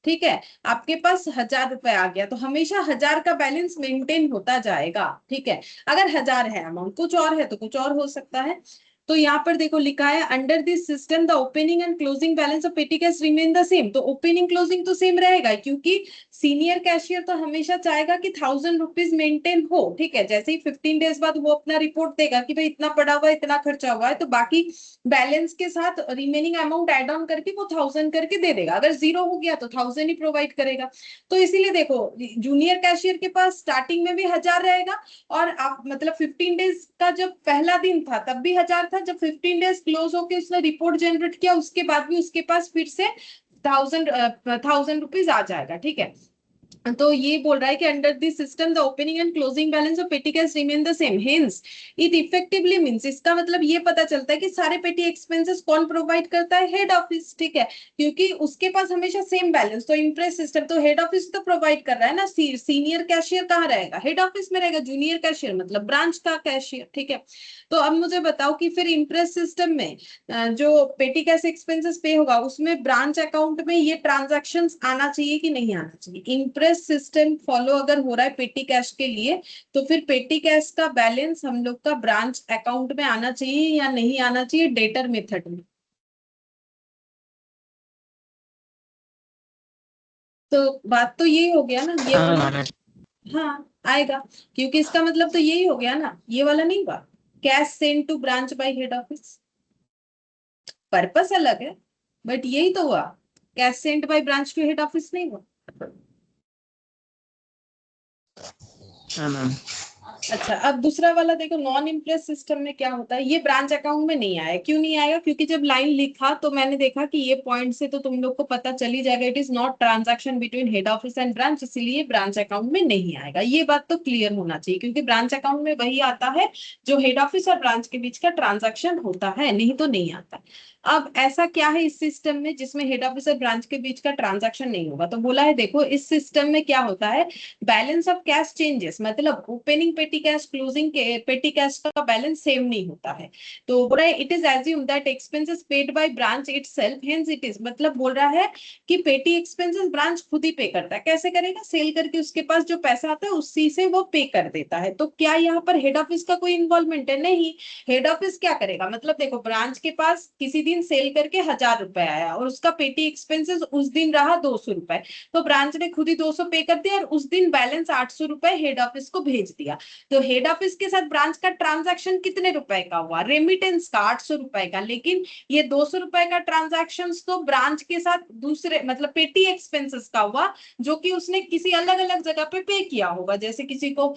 ठीक है, आपके पास 1000 रुपए आ गया। तो हमेशा 1000 का बैलेंस मेंटेन होता जाएगा, ठीक है, अगर 1000 है अमाउंट, कुछ और है तो कुछ और हो सकता है। तो यहाँ पर देखो लिखा है under this system the opening and closing balance of पेटी कैश रिमेन द सेम। तो ओपनिंग क्लोजिंग तो सेम रहेगा क्योंकि सीनियर कैशियर तो हमेशा चाहेगा कि 1000 रुपीज मेंटेन हो, ठीक है, जैसे ही 15 डेज बाद वो अपना रिपोर्ट देगा कि भाई इतना पड़ा हुआ है, इतना खर्चा हुआ है, तो बाकी बैलेंस के साथ रिमेनिंग अमाउंट एड ऑन करके वो 1000 करके दे देगा। अगर जीरो हो गया तो 1000 ही प्रोवाइड करेगा। तो इसीलिए देखो जूनियर कैशियर के पास स्टार्टिंग में भी 1000 रहेगा, और आप मतलब 15 डेज का जब पहला दिन था तब भी 1000 था, जब 15 डेज क्लोज होके उसने रिपोर्ट जनरेट किया उसके बाद भी उसके पास फिर से 1000 रुपीज आ जाएगा, ठीक है। तो ये बोल रहा है कि under this system the opening and closing balance of पेटी cash remain the same, hence it effectively means, इसका मतलब ये पता चलता है कि सारे पेटी एक्सपेंसेस कौन प्रोवाइड करता है, हेड ऑफिस, ठीक है, क्योंकि उसके पास हमेशा सेम बैलेंस। तो इम्प्रेस सिस्टम तो हेड ऑफिस तो प्रोवाइड कर रहा है ना, सीनियर कैशियर कहाँ रहेगा, हेड ऑफिस में रहेगा, जूनियर कैशियर मतलब ब्रांच का कैशियर, ठीक है। तो अब मुझे बताओ कि फिर इम्प्रेस सिस्टम में जो पेटी कैश एक्सपेंसेस पे होगा उसमें ब्रांच अकाउंट में ये ट्रांजैक्शंस आना चाहिए कि नहीं आना चाहिए। इम्प्रेस इम्प्रेस सिस्टम फॉलो अगर हो रहा है पेटी कैश के लिए, तो फिर पेटी कैश का बैलेंस हम लोग का ब्रांच अकाउंट में आना चाहिए या नहीं आना चाहिए डेटर मेथड में? तो बात तो यही हो गया ना, ये हाँ वाला। माना। हाँ आएगा, क्योंकि इसका मतलब तो यही हो गया ना, ये वाला नहीं हुआ, cash send to branch by head office. Purpose अलग है, बट यही तो हुआ, cash send by branch to head office नहीं हुआ। हाँ मैम। अच्छा, अब दूसरा वाला देखो, नॉन इम्प्रेस सिस्टम में क्या होता है, ये ब्रांच अकाउंट में नहीं आया। क्यों नहीं आएगा? क्योंकि जब लाइन लिखा तो मैंने देखा कि ये पॉइंट से तो तुम लोग को पता चल ही जाएगा, it is not transaction between head office and branch, इसीलिए ब्रांच अकाउंट में नहीं आएगा। ये बात तो क्लियर होना चाहिए, क्योंकि ब्रांच अकाउंट में वही आता है जो हेड ऑफिस और ब्रांच के बीच का ट्रांजैक्शन होता है, नहीं तो नहीं आता। अब ऐसा क्या है इस सिस्टम में जिसमें हेड ऑफिस और ब्रांच के बीच का ट्रांजैक्शन नहीं होगा? तो बोला है देखो, इस सिस्टम में क्या होता है, बैलेंस ऑफ कैश चेंजेस, मतलब ओपनिंग पेटी कैश क्लोजिंग पेटी कैश का बैलेंस सेम नहीं होता है। तो बोल रहा है it is assume that expenses paid by branch itself, hence it is, मतलब बोल रहा है कि पेटी एक्सपेंसेस ब्रांच खुद ही पे करता है। कैसे करेगा? सेल करके उसके पास जो पैसा आता है उसी से वो पे कर देता है। तो क्या यहाँ पर हेड ऑफिस का कोई इन्वॉल्वमेंट है? नहीं। हेड ऑफिस क्या करेगा, मतलब देखो, ब्रांच के पास किसी दिन सेल करके 1,000 रुपए आया और उसका पेटी एक्सपेंसेस उस दिन रहा 200 रुपए, तो ब्रांच ने खुद ही 200 पे कर दिया और उस दिन बैलेंस 800 रुपए हेड ऑफिस को भेज दिया। तो हेड ऑफिस के साथ ब्रांच का ट्रांजैक्शन कितने रुपए का हुआ? रेमिटेंस का 800 रुपए का। लेकिन ये 200 रुपए का ट्रांजैक्शन तो ब्रांच के साथ दूसरे, मतलब पेटी एक्सपेंसेस का हुआ, जो कि उसने किसी अलग अलग जगह पे किया होगा, जैसे किसी को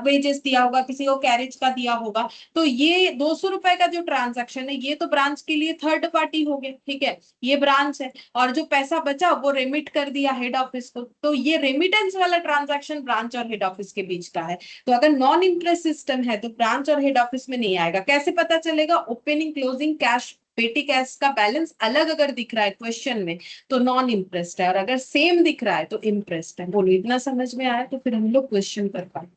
वेजेस दिया होगा, किसी को कैरेज का दिया होगा। तो ये 200 रुपए का जो ट्रांजैक्शन है, ये तो ब्रांच के लिए थर्ड पार्टी हो गया, ठीक है, ये ब्रांच है। और जो पैसा बचा वो रेमिट कर दिया हेड ऑफिस को, तो ये रेमिटेंस वाला ट्रांजैक्शन ब्रांच और हेड ऑफिस के बीच का है। तो अगर नॉन इंटरेस्ट सिस्टम है तो ब्रांच और हेड ऑफिस में नहीं आएगा। कैसे पता चलेगा? ओपनिंग क्लोजिंग कैश पेटी कैश का बैलेंस अलग अगर दिख रहा है क्वेश्चन में तो नॉन इंटरेस्ट है, और अगर सेम दिख रहा है तो इंटरेस्ट है। बोलो, इतना समझ में आया तो फिर हम लोग क्वेश्चन कर पाए।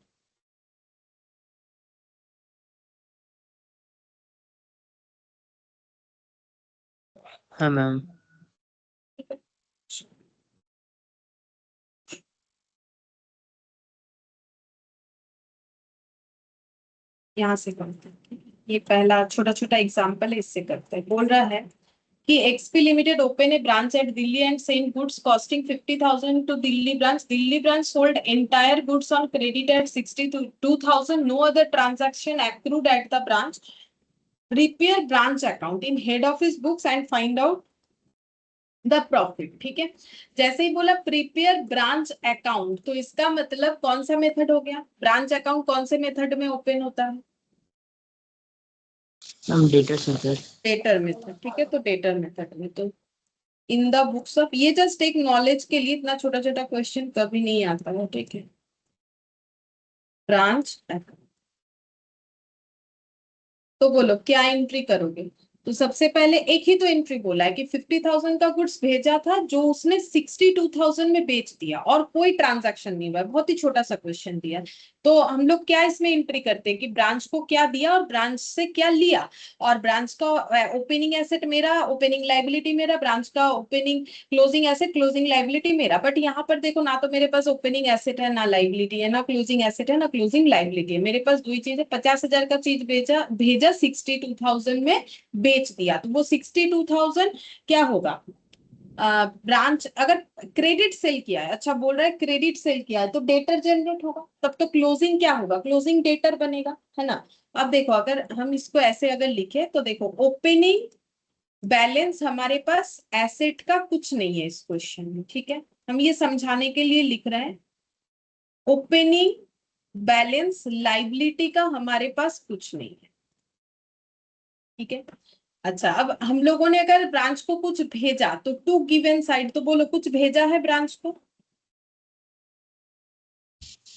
हाँ मैम। यहाँ से करते हैं, ये पहला छोटा छोटा एग्जाम्पल है, इससे करते हैं। बोल रहा है कि XP Limited open a branch at Delhi and sent goods costing 50,000 to Delhi branch. Delhi branch sold entire goods on credit at 62,000. No other transaction accrued at the branch. Prepare branch account in head office books and find out the profit. ठीक है, जैसे ही बोला prepare branch account, तो इसका मतलब कौन सा मेथड हो गया? ब्रांच अकाउंट कौन से मेथड में ओपन होता है? Ma'am debtors method. Debtor method. ठीक है, तो डेटर मेथड में तो इन द बुक्स ऑफ, ये जस्ट एक नॉलेज के लिए, इतना छोटा छोटा क्वेश्चन कभी नहीं आता है, ठीक है। ब्रांच अकाउंट, तो बोलो क्या एंट्री करोगे? तो सबसे पहले एक ही तो एंट्री बोला है कि 50,000 का गुड्स भेजा था जो उसने 62,000 में बेच दिया, और कोई ट्रांजैक्शन नहीं हुआ। बहुत ही छोटा सा क्वेश्चन दिया, तो हम लोग क्या इसमें एंट्री करते हैं कि ब्रांच को क्या दिया और ब्रांच से क्या लिया। और ब्रांच का ओपनिंग एसेट मेरा, ओपनिंग लाइबिलिटी मेरा, ब्रांच का opening closing asset closing liability मेरा। बट यहाँ पर देखो, ना तो मेरे पास ओपनिंग एसेट है, ना लाइबिलिटी है, ना क्लोजिंग एसेट है, ना क्लोजिंग लाइबिलिटी है। मेरे पास दो ही चीज है, 50,000 का चीज भेजा भेजा 62,000 में बेच दिया, तो वो 62,000 क्या होगा? ब्रांच अगर क्रेडिट सेल किया है, अच्छा बोल रहा है क्रेडिट सेल किया है, तो डेटर जनरेट होगा, तब तो क्लोजिंग क्या होगा? क्लोजिंग डेटर बनेगा, है ना। अब देखो, अगर हम इसको ऐसे अगर लिखे तो देखो, ओपनिंग बैलेंस हमारे पास एसेट का कुछ नहीं है इस क्वेश्चन में, ठीक है। हम ये समझाने के लिए लिख रहे हैं, ओपनिंग बैलेंस लाइबिलिटी का हमारे पास कुछ नहीं है, ठीक है। अच्छा, अब हम लोगों ने अगर ब्रांच को कुछ भेजा तो टू गिवन साइड, तो बोलो कुछ भेजा है ब्रांच को?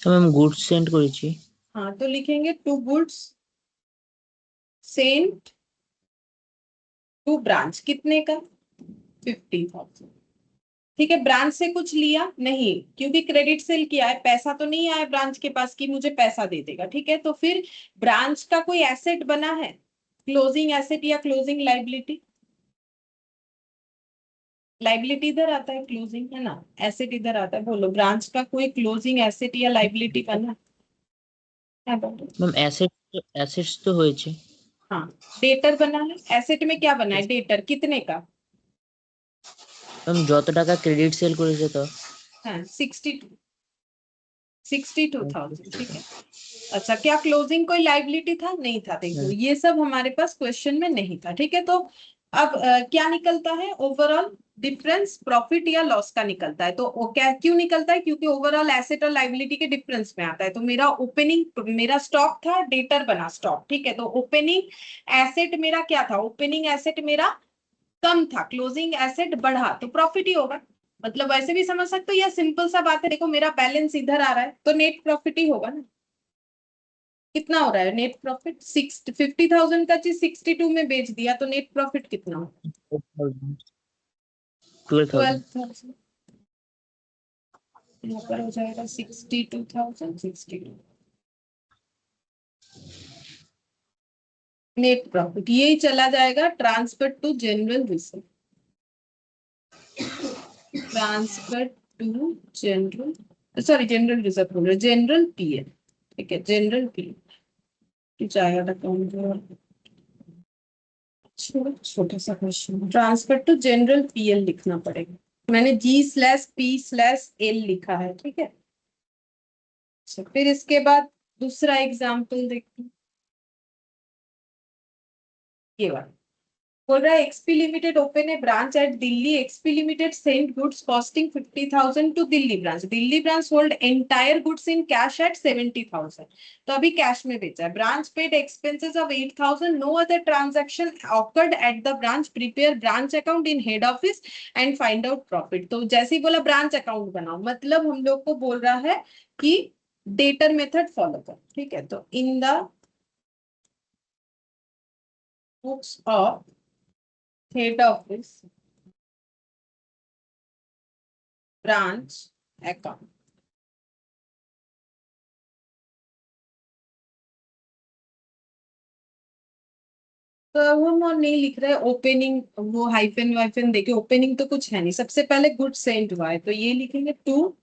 তো ম্যাম গুডস সেন্ড করেছি। हाँ, तो लिखेंगे to goods sent to branch, कितने का? 50,000। ठीक है, ब्रांच से कुछ लिया नहीं, क्योंकि क्रेडिट सेल किया है, पैसा तो नहीं आया ब्रांच के पास कि मुझे पैसा दे देगा, ठीक है। तो फिर ब्रांच का कोई एसेट बना है, क्लोजिंग एसेट या क्लोजिंग लाइबिलिटी? लाइबिलिटी इधर आता है, क्लोजिंग है ना, एसेट इधर आता है। बोलो ब्रांच का कोई क्लोजिंग एसेट या लाइबिलिटी बना है? बोलो। मैम एसेट्स तो হয়েছে। हाँ, डेटर बना है। एसेट में क्या बना है? डेटर कितने का? मैम যত টাকা ক্রেডিট সেল করেছে তো। हाँ, 62,000, ठीक है। अच्छा, क्या क्लोजिंग कोई लाइबिलिटी था? नहीं था। देखो ये सब हमारे पास क्वेश्चन में नहीं था, ठीक है। तो अब क्या निकलता है? ओवरऑल डिफरेंस प्रॉफिट या लॉस का निकलता है। तो वो क्या क्यों निकलता है? क्योंकि ओवरऑल एसेट और लाइबिलिटी के डिफरेंस में आता है। तो मेरा ओपनिंग, मेरा स्टॉक था, डेटर बना स्टॉक, ठीक है। तो ओपनिंग एसेट मेरा क्या था? ओपनिंग एसेट मेरा कम था, क्लोजिंग एसेट बढ़ा, तो प्रॉफिट ही होगा। मतलब वैसे भी समझ सकते हो, या सिंपल सा बात है। देखो मेरा बैलेंस इधर आ रहा है तो नेट प्रॉफिट ही होगा ना। कितना हो रहा है नेट प्रॉफिट? 50,000 का चीज 62 में बेच दिया तो नेट प्रॉफिट कितना हो? 12,000। 12,000। यहाँ पर हो जाएगा 62,000, 62 नेट प्रॉफिट। यही चला जाएगा transfer to general reserve, transfer to general, sorry general reserve बोल रहे, जनरल पीएल, ठीक है, जनरल पीएल जाएगा अकाउंट। छोटा सा question, transfer to general PL लिखना पड़ेगा। मैंने G/P/L लिखा है, ठीक है। अच्छा, फिर इसके बाद दूसरा एग्जाम्पल देखते हैं। ये वाला बोल रहा है XP limited open a branch at Delhi. XP limited send goods costing 50,000 to Delhi branch. Delhi branch hold entire goods in cash at 70,000। तो अभी कैश में बेचा है। Branch paid expenses of 8,000। No other transaction occurred at the branch. Prepare branch account in head office and find out profit. तो जैसे ही बोला branch account बनाओ, मतलब हम लोग को बोल रहा है कि डेटर मेथड फॉलो कर, ठीक है। तो इन the books of head office branch account. तो हम और नहीं लिख रहे ओपनिंग, वो हाइफन वाइफन देके ओपनिंग तो कुछ है नहीं। सबसे पहले गुड्स सेंड हुआ है तो ये लिखेंगे to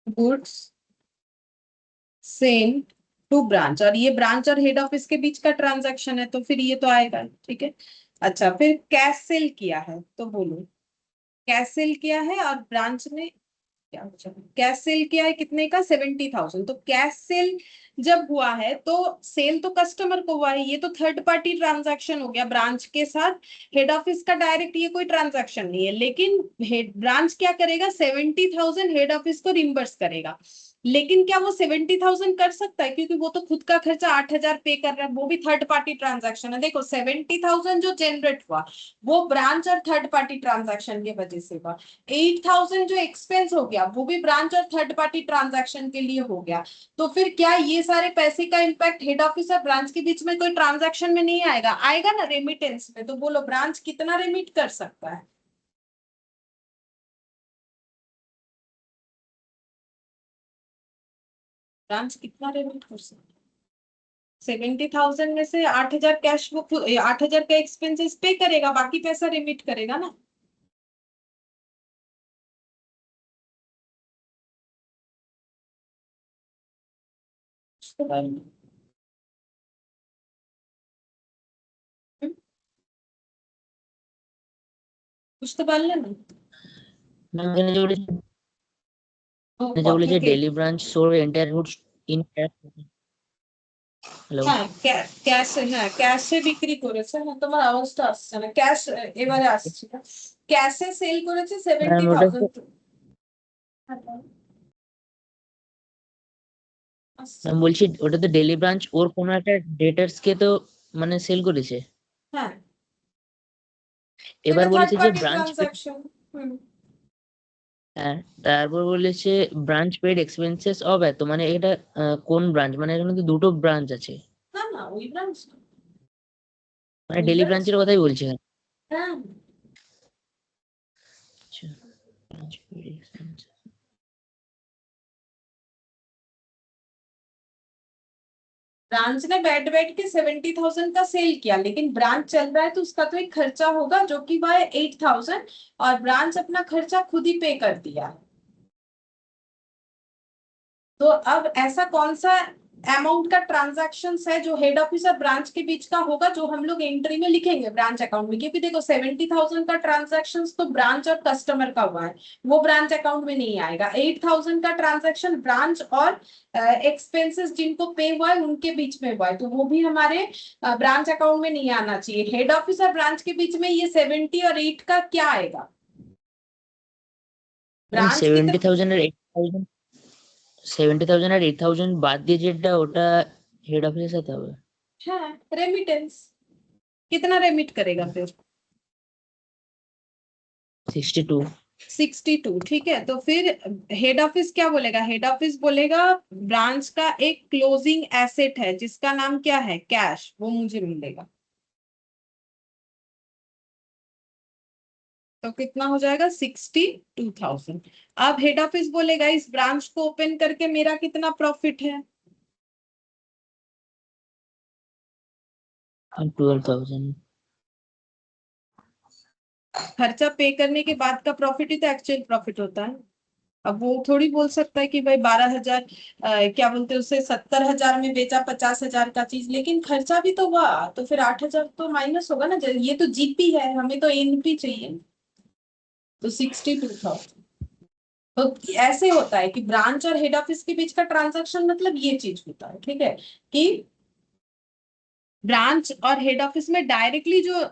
goods send to branch, और ये ब्रांच और हेड ऑफिस के बीच का ट्रांजैक्शन है तो फिर ये तो आएगा, ठीक है। अच्छा, फिर कैश सेल किया है तो बोलो कैश सेल किया है और ब्रांच में क्या बचा? कैश सेल किया है कितने का? 70,000। तो कैश सेल जब हुआ है तो सेल तो कस्टमर को हुआ है, ये तो थर्ड पार्टी ट्रांजैक्शन हो गया ब्रांच के साथ। हेड ऑफिस का डायरेक्ट ये कोई ट्रांजैक्शन नहीं है, लेकिन हेड ब्रांच क्या करेगा? 70,000 हेड ऑफिस को रिम्बर्स करेगा। लेकिन क्या वो 70,000 कर सकता है? क्योंकि वो तो खुद का खर्चा 8,000 पे कर रहा है, वो भी थर्ड पार्टी ट्रांजैक्शन है। देखो 70,000 जो जनरेट हुआ वो ब्रांच और थर्ड पार्टी ट्रांजैक्शन की वजह से हुआ। 8,000 जो एक्सपेंस हो गया वो भी ब्रांच और थर्ड पार्टी ट्रांजैक्शन के लिए हो गया। तो फिर क्या ये सारे पैसे का इम्पैक्ट हेड ऑफिस और ब्रांच के बीच में कोई ट्रांजैक्शन में नहीं आएगा? आएगा ना, रेमिटेंस में। तो बोलो ब्रांच कितना रेमिट कर सकता है? ब्रांच कितना रेमिट कर सकता है? 70,000 में से 8,000 कैश, वो 8,000 का एक्सपेंसेस पे करेगा, बाकी पैसा रेमिट करेगा ना। कुछ तो बोल लेना। मैम এখানে যে বলেছে যে কত বলেছে থেকে? Delhi branch sold entire goods in cash. Hello. হ্যাঁ, ক্যাশে, হ্যাঁ ক্যাশে বিক্রি করেছে। হ্যাঁ, তোমার আওয়াজটা আসছে না। ক্যাশ এবারে আসছে না। ক্যাশে সেল করেছে ম্যাম সেভেন্টি ওটা তো, থাউজেন্ড আসছে। ম্যাম বলছি ওটা তো ডেইলি ব্রাঞ্চ ওর কোনো একটা ডেটার্স কে তো মানে সেল করেছে। হ্যাঁ, এবার এটা থার্ড বলেছে যে পার্টি ব্রাঞ্চ পেড, ট্রানজাকশন। হুম। হ্যাঁ তারপর বলেছে ব্রাঞ্চ পেড এক্সপেন্সেস অফ এত, মানে এটা কোন ব্রাঞ্চ? মানে এখানে তো দুটো ব্রাঞ্চ আছে, না না, ওই ব্রাঞ্চ না, মানে ওই ডেইলি ব্রাঞ্চ ব্রাঞ্চের না। কথাই বলছে এখানে। হ্যাঁ। আচ্ছা, ব্রাঞ্চ পেড এক্সপেন্স। ब्रांच ने बैठ बैठ के 70,000 का सेल किया, लेकिन ब्रांच चल रहा है तो उसका तो एक खर्चा होगा जो कि वह 8,000, और ब्रांच अपना खर्चा खुद ही पे कर दिया है। तो अब ऐसा कौन सा अमाउंट का ट्रांजैक्शन है जो हेड ऑफिस और ब्रांच के बीच का होगा, जो हम लोग एंट्री में लिखेंगे ब्रांच अकाउंट में, क्योंकि देखो 70,000 का ट्रांजैक्शन तो ब्रांच और कस्टमर का हुआ है, वो ब्रांच अकाउंट में नहीं आएगा। 8,000 का ट्रांजैक्शन ब्रांच और एक्सपेंसेस जिनको पे हुआ है उनके बीच में हुआ है, तो वो भी हमारे ब्रांच अकाउंट में नहीं आना चाहिए। हेड ऑफिस और ब्रांच के बीच में ये 70 और 8 का क्या आएगा, ब्रांच की तरफ। 70,000 আর 8,000, 70,000 আর 8,000 বাদ দিয়ে যেটা ওটা হেড অফিসের সাথে হবে। हाँ, रेमिटेंस कितना रेमिट करेगा फिर? 62। 62, ठीक है। तो फिर हेड ऑफिस क्या बोलेगा? हेड ऑफिस बोलेगा ब्रांच का एक क्लोजिंग एसेट है जिसका नाम क्या है? कैश, वो मुझे मिलेगा। तो कितना हो जाएगा? 62,000। अब हेड ऑफिस बोलेगा इस ब्रांच को ओपन करके मेरा कितना प्रॉफिट है? 12,000। खर्चा पे करने के बाद का प्रॉफिट ही तो एक्चुअल प्रॉफिट होता है। अब वो थोड़ी बोल सकता है कि भाई 12,000, क्या बोलते हैं उसे, 70,000 में बेचा 50,000 का चीज, लेकिन खर्चा भी तो हुआ, तो फिर 8,000 तो माइनस होगा ना। ये तो जीपी है, हमें तो एनपी चाहिए। तो 62,000। तो ऐसे होता है कि ब्रांच और हेड ऑफिस के बीच का ट्रांजैक्शन मतलब ये चीज होता है, ठीक है, कि ब्रांच और हेड ऑफिस में डायरेक्टली जो,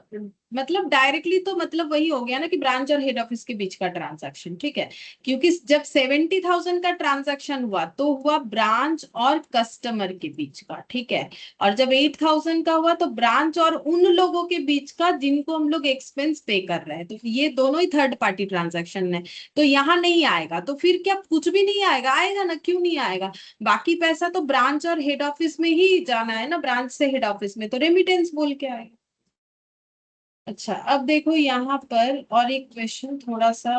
मतलब डायरेक्टली तो मतलब वही हो गया ना कि ब्रांच और हेड ऑफिस के बीच का ट्रांजैक्शन, ठीक है। क्योंकि जब 70,000 का ट्रांजैक्शन हुआ तो हुआ ब्रांच और कस्टमर के बीच का, ठीक है। और जब 8,000 का हुआ तो ब्रांच और उन लोगों के बीच का जिनको हम लोग एक्सपेंस पे कर रहे हैं, तो ये दोनों ही थर्ड पार्टी ट्रांजैक्शन है। तो यहाँ नहीं आएगा, तो फिर क्या कुछ भी नहीं आएगा? आएगा ना, क्यों नहीं आएगा? बाकी पैसा तो ब्रांच और हेड ऑफिस में ही जाना है ना, ब्रांच से हेड ऑफिस में, तो रेमिटेंस बोल के आएगा। अच्छा, अब देखो यहाँ पर और एक क्वेश्चन थोड़ा सा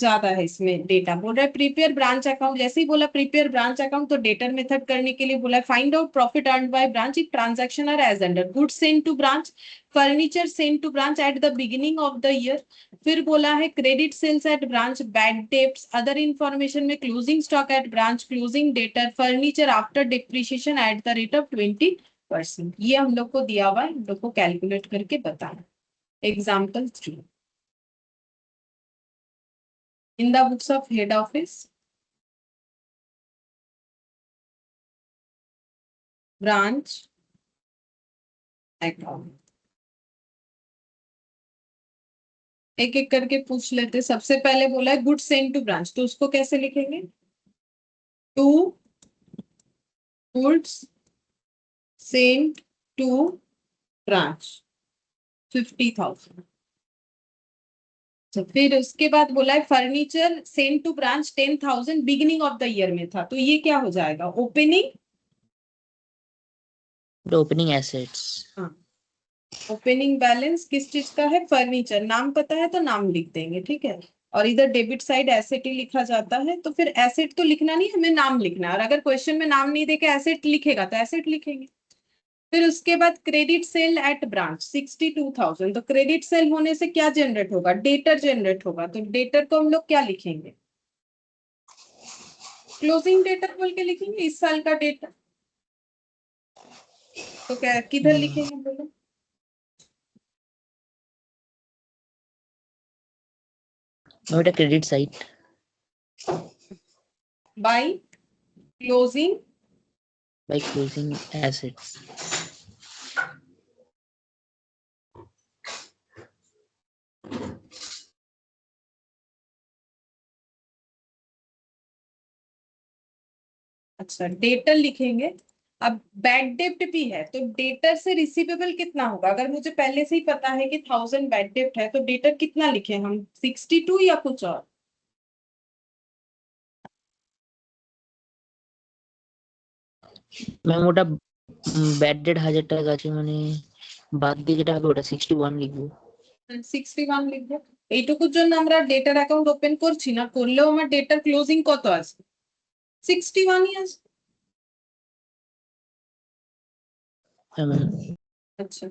ज्यादा है, इसमें डेटा बोल रहा है प्रिपेयर ब्रांच अकाउंट। जैसे ही बोला प्रिपेयर ब्रांच अकाउंट तो डेटर मेथड करने के लिए बोला find out profit earned by branch if transaction are as under goods send to branch, furniture send to branch at the beginning of the year. फिर बोला है credit sales at branch, bad debts, other information में closing stock at branch, closing debtor, furniture after depreciation at the rate of 20%। ये हम लोग को दिया हुआ है, हम लोग को कैलकुलेट करके बताना। Example 3 in the books of head office, branch account। एक एक करके पूछ लेते। सबसे पहले बोला है गुड सेंड टू ब्रांच, तो उसको कैसे लिखेंगे? To goods send to branch 50,000। तो फिर उसके बाद बोला है furniture send to branch 10,000 beginning of the year में था, तो ये क्या हो जाएगा? Opening, opening assets. हाँ, ओपनिंग बैलेंस किस चीज का है? फर्नीचर। नाम पता है तो नाम लिख देंगे, ठीक है। और इधर डेबिट साइड एसेट ही लिखा जाता है, तो फिर एसेट तो लिखना नहीं, हमें नाम लिखना है। और अगर क्वेश्चन में नाम नहीं देके एसेट लिखेगा तो एसेट लिखेंगे। फिर उसके बाद क्रेडिट सेल एट ब्रांच 62,000, तो क्रेडिट सेल होने से क्या जनरेट होगा? डेटर जनरेट होगा, तो डेटर को हम लोग क्या लिखेंगे? क्लोजिंग डेटर बोल के लिखेंगे, इस साल का डेटा। तो क्या किधर लिखेंगे बोलो? ওটা credit side. By closing by closing assets. अच्छा, डेटर लिखेंगे। अब बैड डेप्ट भी है, तो डेटर से रिसीवेबल कितना होगा? अगर मुझे पहले से ही पता है कि 1,000 बैड डेप्ट है, तो डेटर कितना लिखे हम? 62 या कुछ और? ম্যাম ওটা ব্যাড ডেট 1,000 টাকা আছে, মানে বাদ দিয়ে যেটা হবে ওটা 61 লিখবো। 61 লিখবো। এইটুকুর জন্য আমরা ডেটার অ্যাকাউন্ট ওপেন করছি না, করলেও আমার ডেটার ক্লোজিং কত আছে? 61ই আছে। हाँ मैम। अच्छा,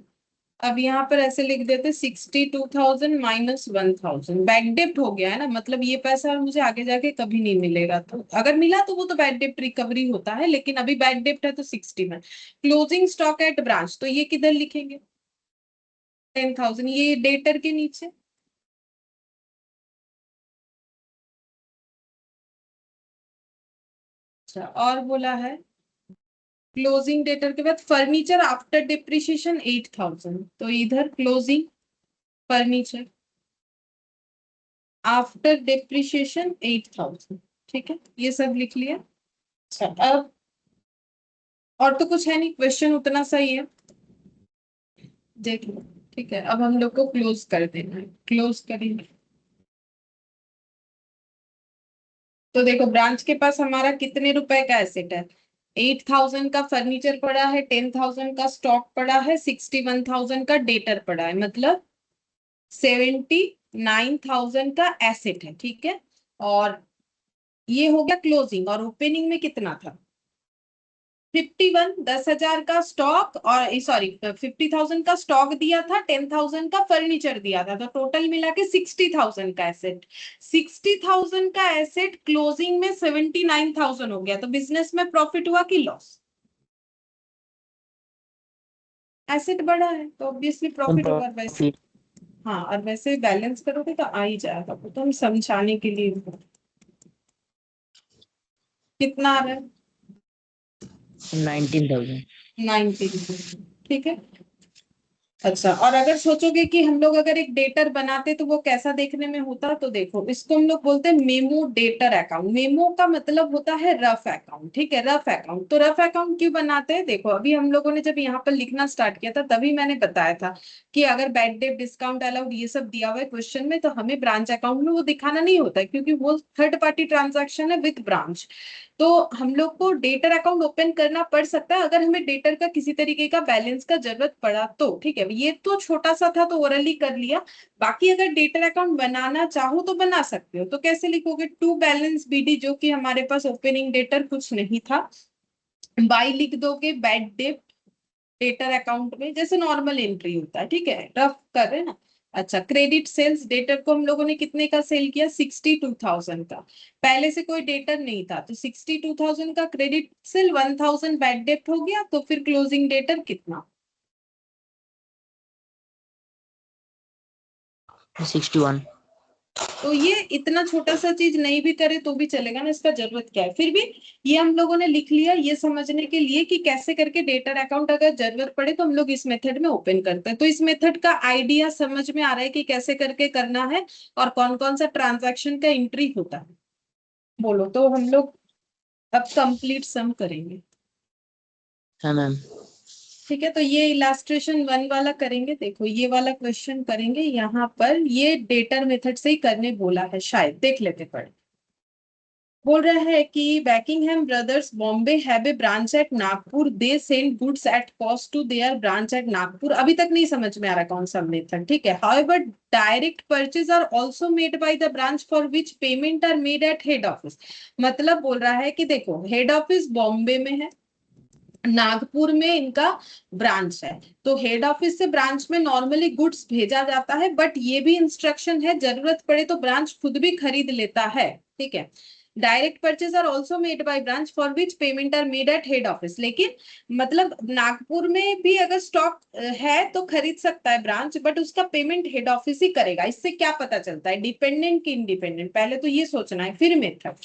अब यहाँ पर ऐसे लिख देते 62,000 माइनस 1,000, बैक डेप्ट हो गया है ना, मतलब ये पैसा मुझे आगे जाके कभी नहीं मिलेगा, तो अगर मिला तो वो तो बैक डेप्ट रिकवरी होता है, लेकिन अभी बैक डेप्ट है तो 61। क्लोजिंग स्टॉक एट ब्रांच, तो ये किधर लिखेंगे? 10,000, ये डेटर के नीचे। अच्छा, और बोला है क्लोजिंग डेटर के बाद फर्नीचर आफ्टर डिप्रिशिएशन 8,000, तो इधर क्लोजिंग फर्नीचर आफ्टर डिप्रिशिएशन 8,000। ठीक है, ये सब लिख लिया। अच्छा, अब और तो कुछ है नहीं, क्वेश्चन उतना सही है, देख लो। ठीक है, अब हम लोग को क्लोज कर देना है, क्लोज करेंगे। तो देखो, ब्रांच के पास हमारा कितने रुपए का एसेट है? 8,000 का फर्नीचर पड़ा है, 10,000 का स्टॉक पड़ा है, 61,000 का डेटर पड़ा है, मतलब 79,000 का एसेट है। ठीक है, और ये हो गया क्लोजिंग, और ओपनिंग में कितना था? 51, 10,000 का स्टॉक, और सॉरी 50,000 का स्टॉक दिया था, 10,000 का फर्नीचर दिया था, तो टोटल मिला के 60,000 का एसेट। 60,000 का एसेट क्लोजिंग में 79,000 हो गया, तो बिजनेस में प्रॉफिट हुआ कि लॉस? एसेट बढ़ा है तो ऑब्वियसली प्रॉफिट होगा, वैसे। प्रॉफिट। हाँ, और वैसे बैलेंस करोगे तो आ ही जाएगा, वो तो हम समझाने के लिए। कितना आ रहा है? 19,000। 19। ठीक है। अच्छा, और अगर सोचोगे कि हम लोग अगर एक डेटर बनाते तो वो कैसा देखने में होता, तो देखो, इसको हम लोग बोलते हैं मेमो डेटर अकाउंट। मेमो का मतलब होता है रफ अकाउंट। ठीक है, रफ अकाउंट। तो रफ अकाउंट क्यों बनाते हैं? देखो, अभी हम लोगों ने जब यहाँ पर लिखना स्टार्ट किया था तभी मैंने बताया था कि अगर बैड डेट, डिस्काउंट अलाउड, ये सब दिया हुआ है क्वेश्चन में, तो हमें ब्रांच अकाउंट में वो दिखाना नहीं होता है, क्योंकि वो थर्ड पार्टी ट्रांजेक्शन है विद ब्रांच। तो हम लोग को डेटर अकाउंट ओपन करना पड़ सकता है अगर हमें डेटर का किसी तरीके का बैलेंस का जरूरत पड़ा तो। ठीक है, ये तो छोटा सा था तो ओरली कर लिया। बाकी अगर डेटर अकाउंट बनाना चाहो तो बना सकते हो। तो कैसे लिखोगे? टू बैलेंस बीडी, जो कि हमारे पास ओपनिंग डेटर कुछ नहीं था, बाई लिख दोगे बैड डेट डेटर अकाउंट में, जैसे नॉर्मल एंट्री होता है। ठीक है, रफ कर रहे हैं ना। अच्छा, क्रेडिट सेल्स, डेटर को हम लोगों ने कितने का सेल किया? 62,000 का। पहले से कोई डेटर नहीं था, तो 62,000 का क्रेडिट सेल, 1,000 बैड डेट हो गया, तो फिर क्लोजिंग डेटर कितना? 61। तो ये इतना छोटा सा चीज नहीं भी करे तो भी चलेगा ना, इसका जरूरत क्या है? फिर भी ये हम लोगों ने लिख लिया, ये समझने के लिए कि कैसे करके डेटर अकाउंट अगर जरूरत पड़े तो हम लोग इस मेथड में ओपन करते हैं। तो इस मेथड का आइडिया समझ में आ रहा है कि कैसे करके करना है और कौन कौन सा ट्रांजैक्शन का एंट्री होता है। बोलो, तो हम लोग अब कंप्लीट सम करेंगे। हाँ मैम। ठीक है, तो ये इलास्ट्रेशन 1 वाला करेंगे। देखो, ये वाला क्वेश्चन करेंगे, यहाँ पर ये डेटर मेथड से ही करने बोला है शायद, देख लेते पड़े। बोल रहा है कि Buckingham brothers Bombay have a branch at Nagpur, they send goods at cost to their branch at Nagpur. अभी तक नहीं समझ में आ रहा कौन सा मेथड। ठीक है, however direct purchase are also made by the branch for which payment are made at head office. मतलब बोल रहा है कि देखो, हेड ऑफिस बॉम्बे में है, नागपुर में इनका ब्रांच है, तो हेड ऑफिस से ब्रांच में नॉर्मली गुड्स भेजा जाता है, बट ये भी इंस्ट्रक्शन है जरूरत पड़े तो ब्रांच खुद भी खरीद लेता है। ठीक है, direct purchase are also made by branch for which payment are made at head office. लेकिन मतलब नागपुर में भी अगर स्टॉक है तो खरीद सकता है ब्रांच, बट उसका पेमेंट हेड ऑफिस ही करेगा। इससे क्या पता चलता है, डिपेंडेंट की इंडिपेंडेंट? पहले तो ये सोचना है, फिर मेथड।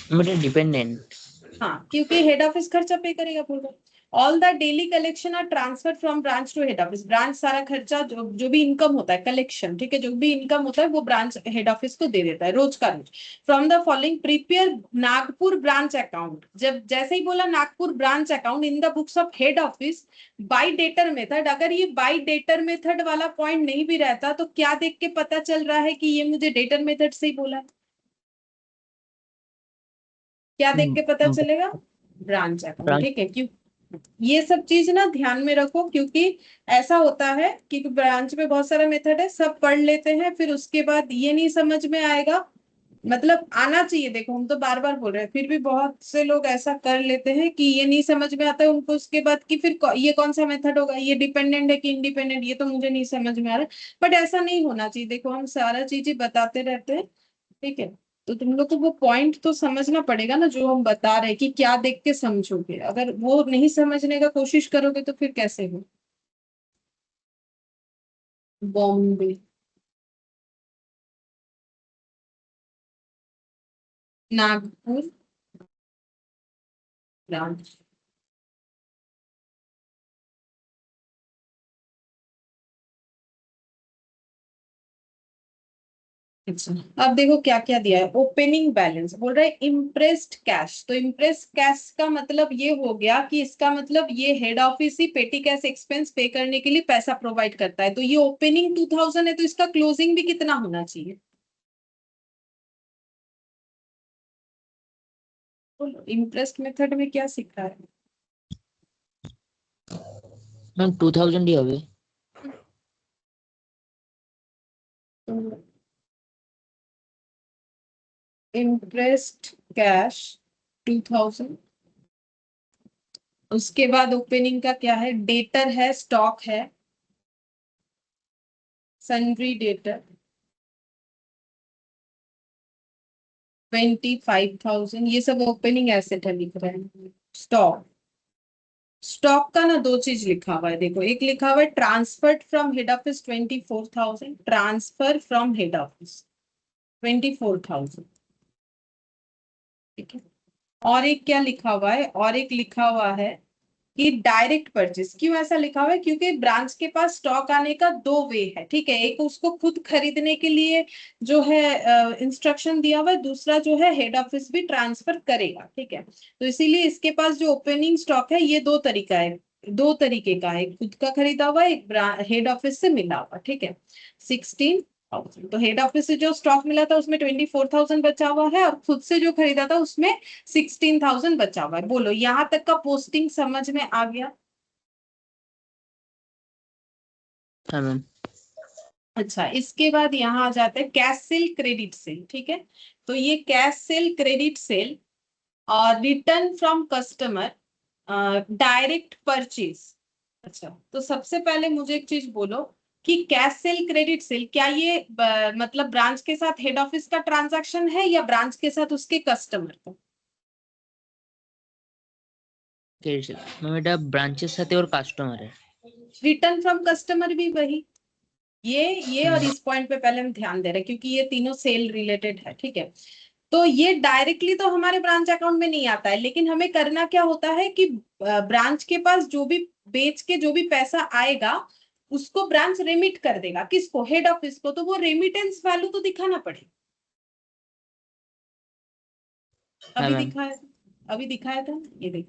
बेटा डिपेंडेंट। हाँ, क्योंकि हेड ऑफिस खर्चा पे करेगा पूरा। All the daily collection are transfer from branch to head office. Branch सारा खर्चा, जो भी इनकम होता है, कलेक्शन, ठीक है, जो भी इनकम होता है वो ब्रांच हेड ऑफिस को दे देता है रोज का रोज। From the following prepare Nagpur branch account. जब जैसे ही बोला Nagpur branch account in the books of head office by debtor method, अगर ये बाई डेटर मेथड वाला पॉइंट नहीं भी रहता तो क्या देख के पता चल रहा है कि ये मुझे डेटर मेथड से ही बोला है? क्या देख के पता चलेगा? Branch account. ब्रांच। ठीक है, क्यों? ये सब चीज ना ध्यान में रखो, क्योंकि ऐसा होता है कि ब्रांच में बहुत सारा मेथड है, सब पढ़ लेते हैं, फिर उसके बाद ये नहीं समझ में आएगा मतलब आना चाहिए। देखो हम तो बार बार बोल रहे हैं, फिर भी बहुत से लोग ऐसा कर लेते हैं कि ये नहीं समझ में आता है उनको उसके बाद कि फिर ये कौन सा मेथड होगा, ये डिपेंडेंट है कि इंडिपेंडेंट, ये तो मुझे नहीं समझ में आ रहा है। बट ऐसा नहीं होना चाहिए। देखो हम सारा चीजें बताते रहते हैं, ठीक है। तो तुम लोग को वो पॉइंट तो समझना पड़ेगा ना जो हम बता रहे हैं, कि क्या देख के समझोगे। अगर वो नहीं समझने का कोशिश करोगे तो फिर कैसे हो। बॉम्बे, नागपुर ब्रांच। अच्छा, अब देखो क्या क्या दिया है। ओपनिंग बैलेंस बोल रहा है इम्प्रेस्ड कैश। तो इम्प्रेस्ड कैश का मतलब ये हो गया कि इसका मतलब ये हेड ऑफिस ही पेटी कैश एक्सपेंस पे करने के लिए पैसा प्रोवाइड करता है। तो ये ओपनिंग 2000 है, तो इसका क्लोजिंग भी कितना होना चाहिए। इम्प्रेस्ड मेथड में क्या सीख रहा है। मैम 2000 ही হবে। इंटरेस्ट कैश 2000, उसके बाद ओपनिंग का क्या है, डेटर है, स्टॉक है, सन्ड्री डेटर 25,000, ये सब ओपनिंग एसेट है लिख रहे हैं। स्टॉक, स्टॉक का ना दो चीज लिखा हुआ है। देखो एक लिखा हुआ है transferred from head office 24,000, transfer from head office 24,000, ठीक है। और एक क्या लिखा हुआ है, और एक लिखा हुआ है कि डायरेक्ट परचेस। क्यों ऐसा लिखा हुआ है, क्योंकि ब्रांच के पास स्टॉक आने का दो वे है, ठीक है। एक उसको खुद खरीदने के लिए जो है इंस्ट्रक्शन दिया हुआ है, दूसरा जो है हेड ऑफिस भी ट्रांसफर करेगा, ठीक है। तो इसीलिए इसके पास जो ओपनिंग स्टॉक है ये दो तरीका है, दो तरीके का है। एक खुद का खरीदा हुआ है, एक हेड ऑफिस से मिला हुआ, ठीक है। 16,000, तो हेड ऑफिस से जो स्टॉक मिला था उसमें 24,000 बचा हुआ है, और खुद से जो खरीदा था उसमें 16,000 बचा हुआ है। बोलो यहां तक का पोस्टिंग समझ में आ गया। हाँ मैम। अच्छा, इसके बाद यहाँ आ जाते हैं कैश सेल क्रेडिट सेल, ठीक है। तो ये कैश सेल क्रेडिट सेल और return from customer, direct purchase. अच्छा, तो सबसे पहले मुझे एक चीज बोलो कि कैश सेल क्रेडिट सेल क्या ये मतलब ब्रांच के साथ हेड ऑफिस का ट्रांजैक्शन है या ब्रांच के साथ उसके कस्टमर का। मैम এটা ব্রাঞ্চের সাথে ওর কাস্টমারের। रिटर्न फ्रॉम कस्टमर भी वही, ये और इस पॉइंट पे पहले हम ध्यान दे रहे हैं क्योंकि ये तीनों सेल रिलेटेड है, ठीक है। तो ये डायरेक्टली तो हमारे ब्रांच अकाउंट में नहीं आता है, लेकिन हमें करना क्या होता है कि ब्रांच के पास जो भी बेच के जो भी पैसा आएगा उसको ब्रांच रेमिट कर देगा, किसको, हेड ऑफिस को। तो वो रेमिटेंस वैल्यू तो दिखाना पड़ेगा। হ্যাঁ अभी ম্যাম। दिखाया अभी दिखाया था ना,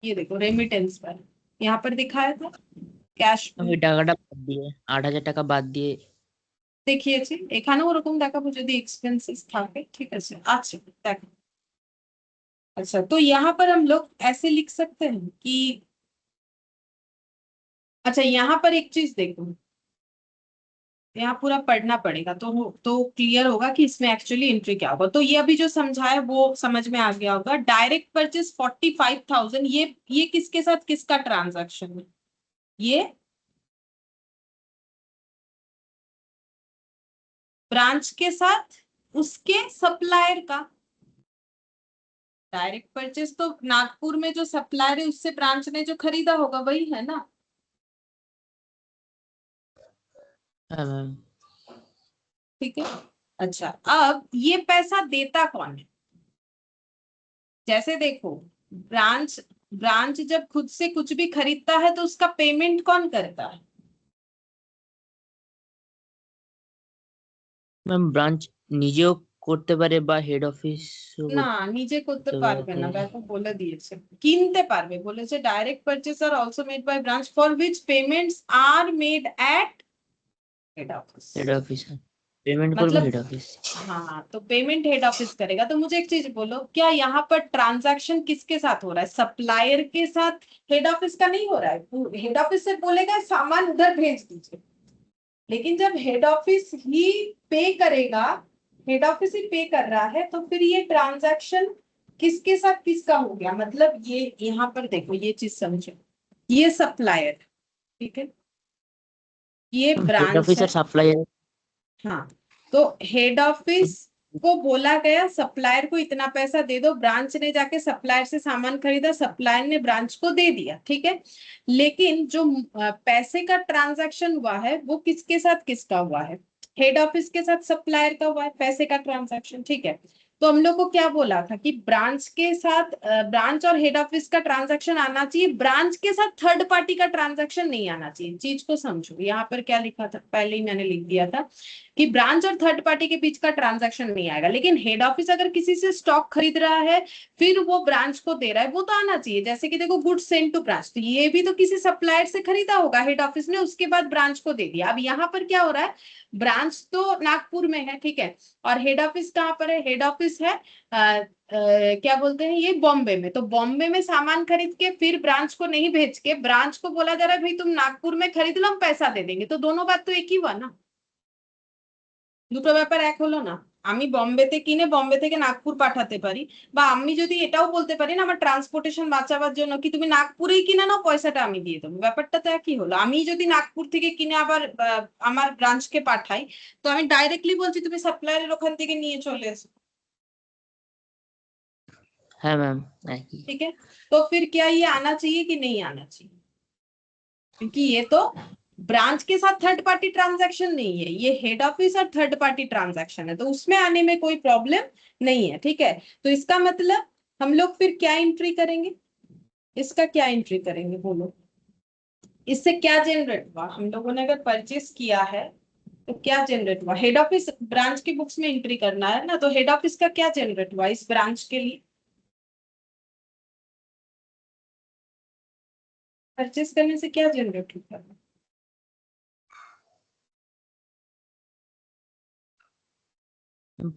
ये देखो रेमिटेंस पर यहाँ पर दिखाया था कैश। আমি ওই টাকাটা বাদ দিয়ে 8,000 টাকা বাদ দিয়ে। দেখিয়েছি এখানে ওরকম দেখাবো যদি এক্সপেন্সেস থাকে, ঠিক আছে। আচ্ছা দেখো, अच्छा तो यहाँ पर हम लोग ऐसे लिख सकते हैं कि, अच्छा यहाँ पर एक चीज देखो, यहाँ पूरा पढ़ना पड़ेगा तो क्लियर होगा कि इसमें एक्चुअली एंट्री क्या होगा। तो ये अभी जो समझाया वो समझ में आ गया होगा। डायरेक्ट परचेस 45,000, ये किसके साथ किसका ट्रांजैक्शन है, ये ब्रांच के साथ उसके सप्लायर का। डायरेक्ट परचेस तो नागपुर में जो सप्लायर है उससे ब्रांच ने जो खरीदा होगा वही है ना, হ্যাঁ ম্যাম। ठीक है। अच्छा, अब ये पैसा देता कौन है। जैसे देखो, ब्रांच ब्रांच जब खुद से कुछ भी खरीदता है तो उसका पेमेंट कौन करता है। ম্যাম ব্রাঞ্চ নিজেও করতে পারে বা হেড অফিসও না, নিজে করতে করতে পারবে পারে। না, দেখো বলে দিয়েছে কিনতে পারবে, বলেছে direct purchase are also made by branch for which payments are made at head office. Head office payment করবে मतलब হেড অফিস। हाँ, तो पेमेंट हेड ऑफिस करेगा। तो मुझे एक चीज बोलो, क्या यहाँ पर ट्रांजैक्शन किसके साथ हो रहा है, सप्लायर के साथ। हेड ऑफिस का नहीं हो रहा है, हेड ऑफिस से बोलेगा सामान उधर भेज दीजिए, लेकिन जब हेड ऑफिस ही पे करेगा हेड ऑफिस ही पे कर रहा है, तो फिर ये ट्रांजैक्शन किसके साथ किसका हो गया, मतलब ये यहाँ पर देखो ये चीज समझो, ये सप्लायर, ठीक है, ये हेड ब्रांच ऑफिस है। और सप्लायर। हाँ, तो हेड ऑफिस को बोला गया सप्लायर को इतना पैसा दे दो, ब्रांच ने जाके सप्लायर से सामान खरीदा, सप्लायर ने ब्रांच को दे दिया, ठीक है। लेकिन जो पैसे का ट्रांजैक्शन हुआ है वो किसके साथ किसका हुआ है, हेड ऑफिस के साथ सप्लायर का हुआ है पैसे का ट्रांजैक्शन, ठीक है। तो हम लोग को क्या बोला था कि ब्रांच के साथ ब्रांच और हेड ऑफिस का ट्रांजैक्शन आना चाहिए, ब्रांच के साथ थर्ड पार्टी का ट्रांजैक्शन नहीं आना चाहिए। चीज को समझो, यहाँ पर क्या लिखा था, पहले ही मैंने लिख दिया था कि ब्रांच और थर्ड पार्टी के बीच का ट्रांजैक्शन नहीं आएगा, लेकिन हेड ऑफिस अगर किसी से स्टॉक खरीद रहा है फिर वो ब्रांच को दे रहा है, वो तो आना चाहिए। जैसे कि देखो गुड्स सेंड टू ब्रांच, तो ये भी तो किसी सप्लायर से खरीदा होगा हेड ऑफिस ने, उसके बाद ब्रांच को दे दिया। अब यहाँ पर क्या हो रहा है, ब्रांच तो नागपुर में है, ठीक है, और हेड ऑफिस कहाँ पर है, हेड ऑफिस है क्या बोलते हैं ये बॉम्बे में। तो बॉम्बे में सामान खरीद के फिर ब्रांच को नहीं भेज के ब्रांच को बोला जा रहा है भाई तुम नागपुर में खरीद लो हम पैसा दे देंगे, तो दोनों बात तो एक ही हुआ ना, দুটো ব্যাপার এক হলো না। আমি বম্বেতে কিনে বম্বে থেকে নাগপুর পাঠাতে পারি, বা আমি যদি এটাও বলতে পারি না আমার ট্রান্সপোর্টেশন বাঁচাবার জন্য কি তুমি নাগপুরেই কিনে নাও পয়সাটা আমি দিয়ে দেবো, ব্যাপারটা তো একই হলো। আমি যদি নাগপুর থেকে কিনে আবার আমার ব্রাঞ্চকে পাঠাই, তো আমি ডাইরেক্টলি বলছি তুমি সাপ্লায়ারের ওখান থেকে নিয়ে চলে এসো, হ্যাঁ ম্যাম, একই। ठीक है। तो फिर क्या ये आना चाहिए कि नहीं आना चाहिए, क्योंकि ये तो ब्रांच के साथ थर्ड पार्टी ट्रांजैक्शन नहीं है, ये हेड ऑफिस और थर्ड पार्टी ट्रांजैक्शन है, तो उसमें आने में कोई प्रॉब्लम नहीं है, ठीक है। तो इसका मतलब हम लोग फिर क्या एंट्री करेंगे, इसका क्या एंट्री करेंगे बोलो, इससे क्या जनरेट हुआ, हम लोगों ने अगर परचेस किया है तो क्या जनरेट हुआ, हेड ऑफिस ब्रांच की बुक्स में एंट्री करना है ना, तो हेड ऑफिस का क्या जनरेट हुआ इस ब्रांच के लिए, परचेस करने से क्या जनरेट होता है,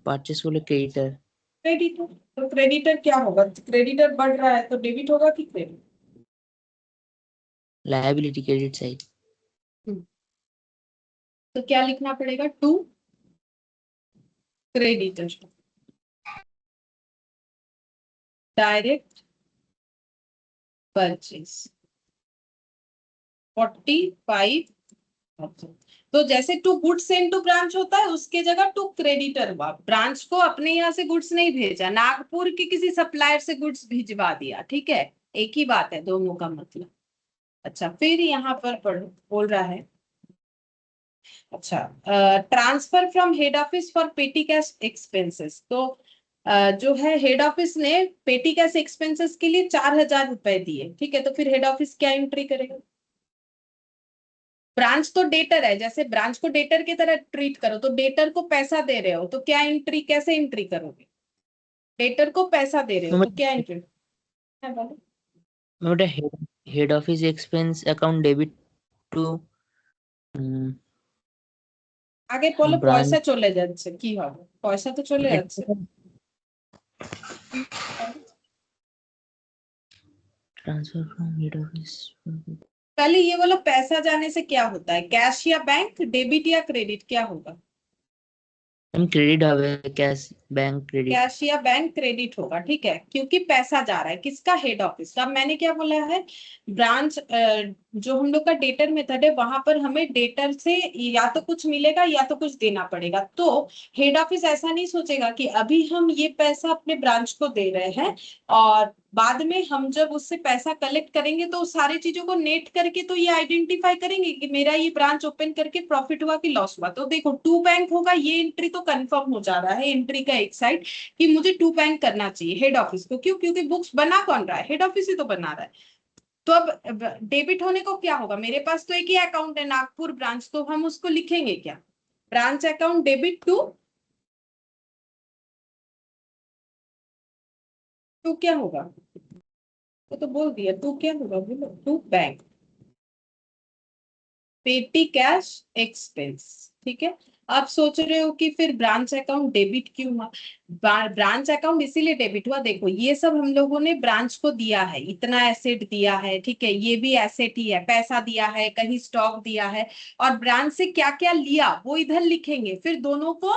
परचेस बोले क्रेडिटर। क्रेडिटर। तो क्रेडिटर क्या होगा, क्रेडिटर बढ़ रहा है तो डेबिट होगा कि क्रेडिट, लायबिलिटी क्रेडिट साइड। तो क्या लिखना पड़ेगा, टू क्रेडिटर, डायरेक्ट परचेस 45। तो जैसे to goods send to branch होता है उसके जगह टू क्रेडिटर हुआ, ब्रांच को अपने यहाँ से गुड्स नहीं भेजा, नागपुर के किसी सप्लायर से गुड्स भिजवा दिया, ठीक है, एक ही बात है दोनों का मतलब। अच्छा फिर यहाँ पर पढ़ो, बोल रहा है अच्छा transfer from head office for petty cash expenses, तो जो है हेड ऑफिस ने पेटी कैश एक्सपेंसेस के लिए 4,000 रुपए दिए, ठीक है, तो फिर हेड ऑफिस क्या एंट्री करेगा, ब्रांच तो डेटर है, जैसे ब्रांच को डेटर की तरह ट्रीट करो, तो डेटर को पैसा दे रहे हो तो क्या एंट्री, कैसे एंट्री करोगे, डेटर को पैसा दे रहे हो तो क्या एंट्री है बोलो, ওটা head office expense account debit two আগে বলো ব্রাঞ্চ পয়সা চলে যাচ্ছে কি হবে, পয়সা তো চলে যাচ্ছে, ट्रांसफर फ्रॉम हेड ऑफिस। पहले ये बोलो पैसा जाने से क्या होता है, कैश या बैंक, डेबिट या क्रेडिट, क्या होगा, क्रेडिट হবে कैश बैंक क्रेडिट। कैश या बैंक क्रेडिट होगा, ठीक है, क्योंकि पैसा जा रहा है किसका, हेड ऑफिस का। अब मैंने क्या बोला है, ब्रांच जो हम लोग का डेटर मेथड है वहां पर हमें डेटर से या तो कुछ मिलेगा या तो कुछ देना पड़ेगा, तो हेड ऑफिस ऐसा नहीं सोचेगा कि अभी हम ये पैसा अपने ब्रांच को दे रहे हैं और बाद में हम जब उससे पैसा कलेक्ट करेंगे तो सारी चीजों को नेट करके तो ये आइडेंटिफाई करेंगे कि मेरा ये ब्रांच ओपन करके प्रॉफिट हुआ कि लॉस हुआ। तो देखो टू बैंक होगा, ये एंट्री तो कंफर्म हो जा रहा है एंट्री का एक साइड कि मुझे टू बैंक करना चाहिए हेड ऑफिस को, क्यों, क्योंकि बुक्स बना कौन रहा है, हेड ऑफिस ही तो बना रहा है। तो अब डेबिट होने को क्या होगा, मेरे पास तो एक ही अकाउंट है नागपुर ब्रांच, तो हम उसको लिखेंगे क्या, branch account debit to, to क्या होगा, तो बोल दिया टू क्या होगा बोलो, to bank petty cash expense, ठीक है। आप सोच रहे हो कि फिर ब्रांच अकाउंट डेबिट क्यों हुआ, ब्रांच अकाउंट इसीलिए डेबिट हुआ, देखो ये सब हम लोगों ने ब्रांच को दिया है, इतना एसेट दिया है, ठीक है, ये भी एसेट ही है, पैसा दिया है, कहीं स्टॉक दिया है, और ब्रांच से क्या क्या लिया वो इधर लिखेंगे, फिर दोनों को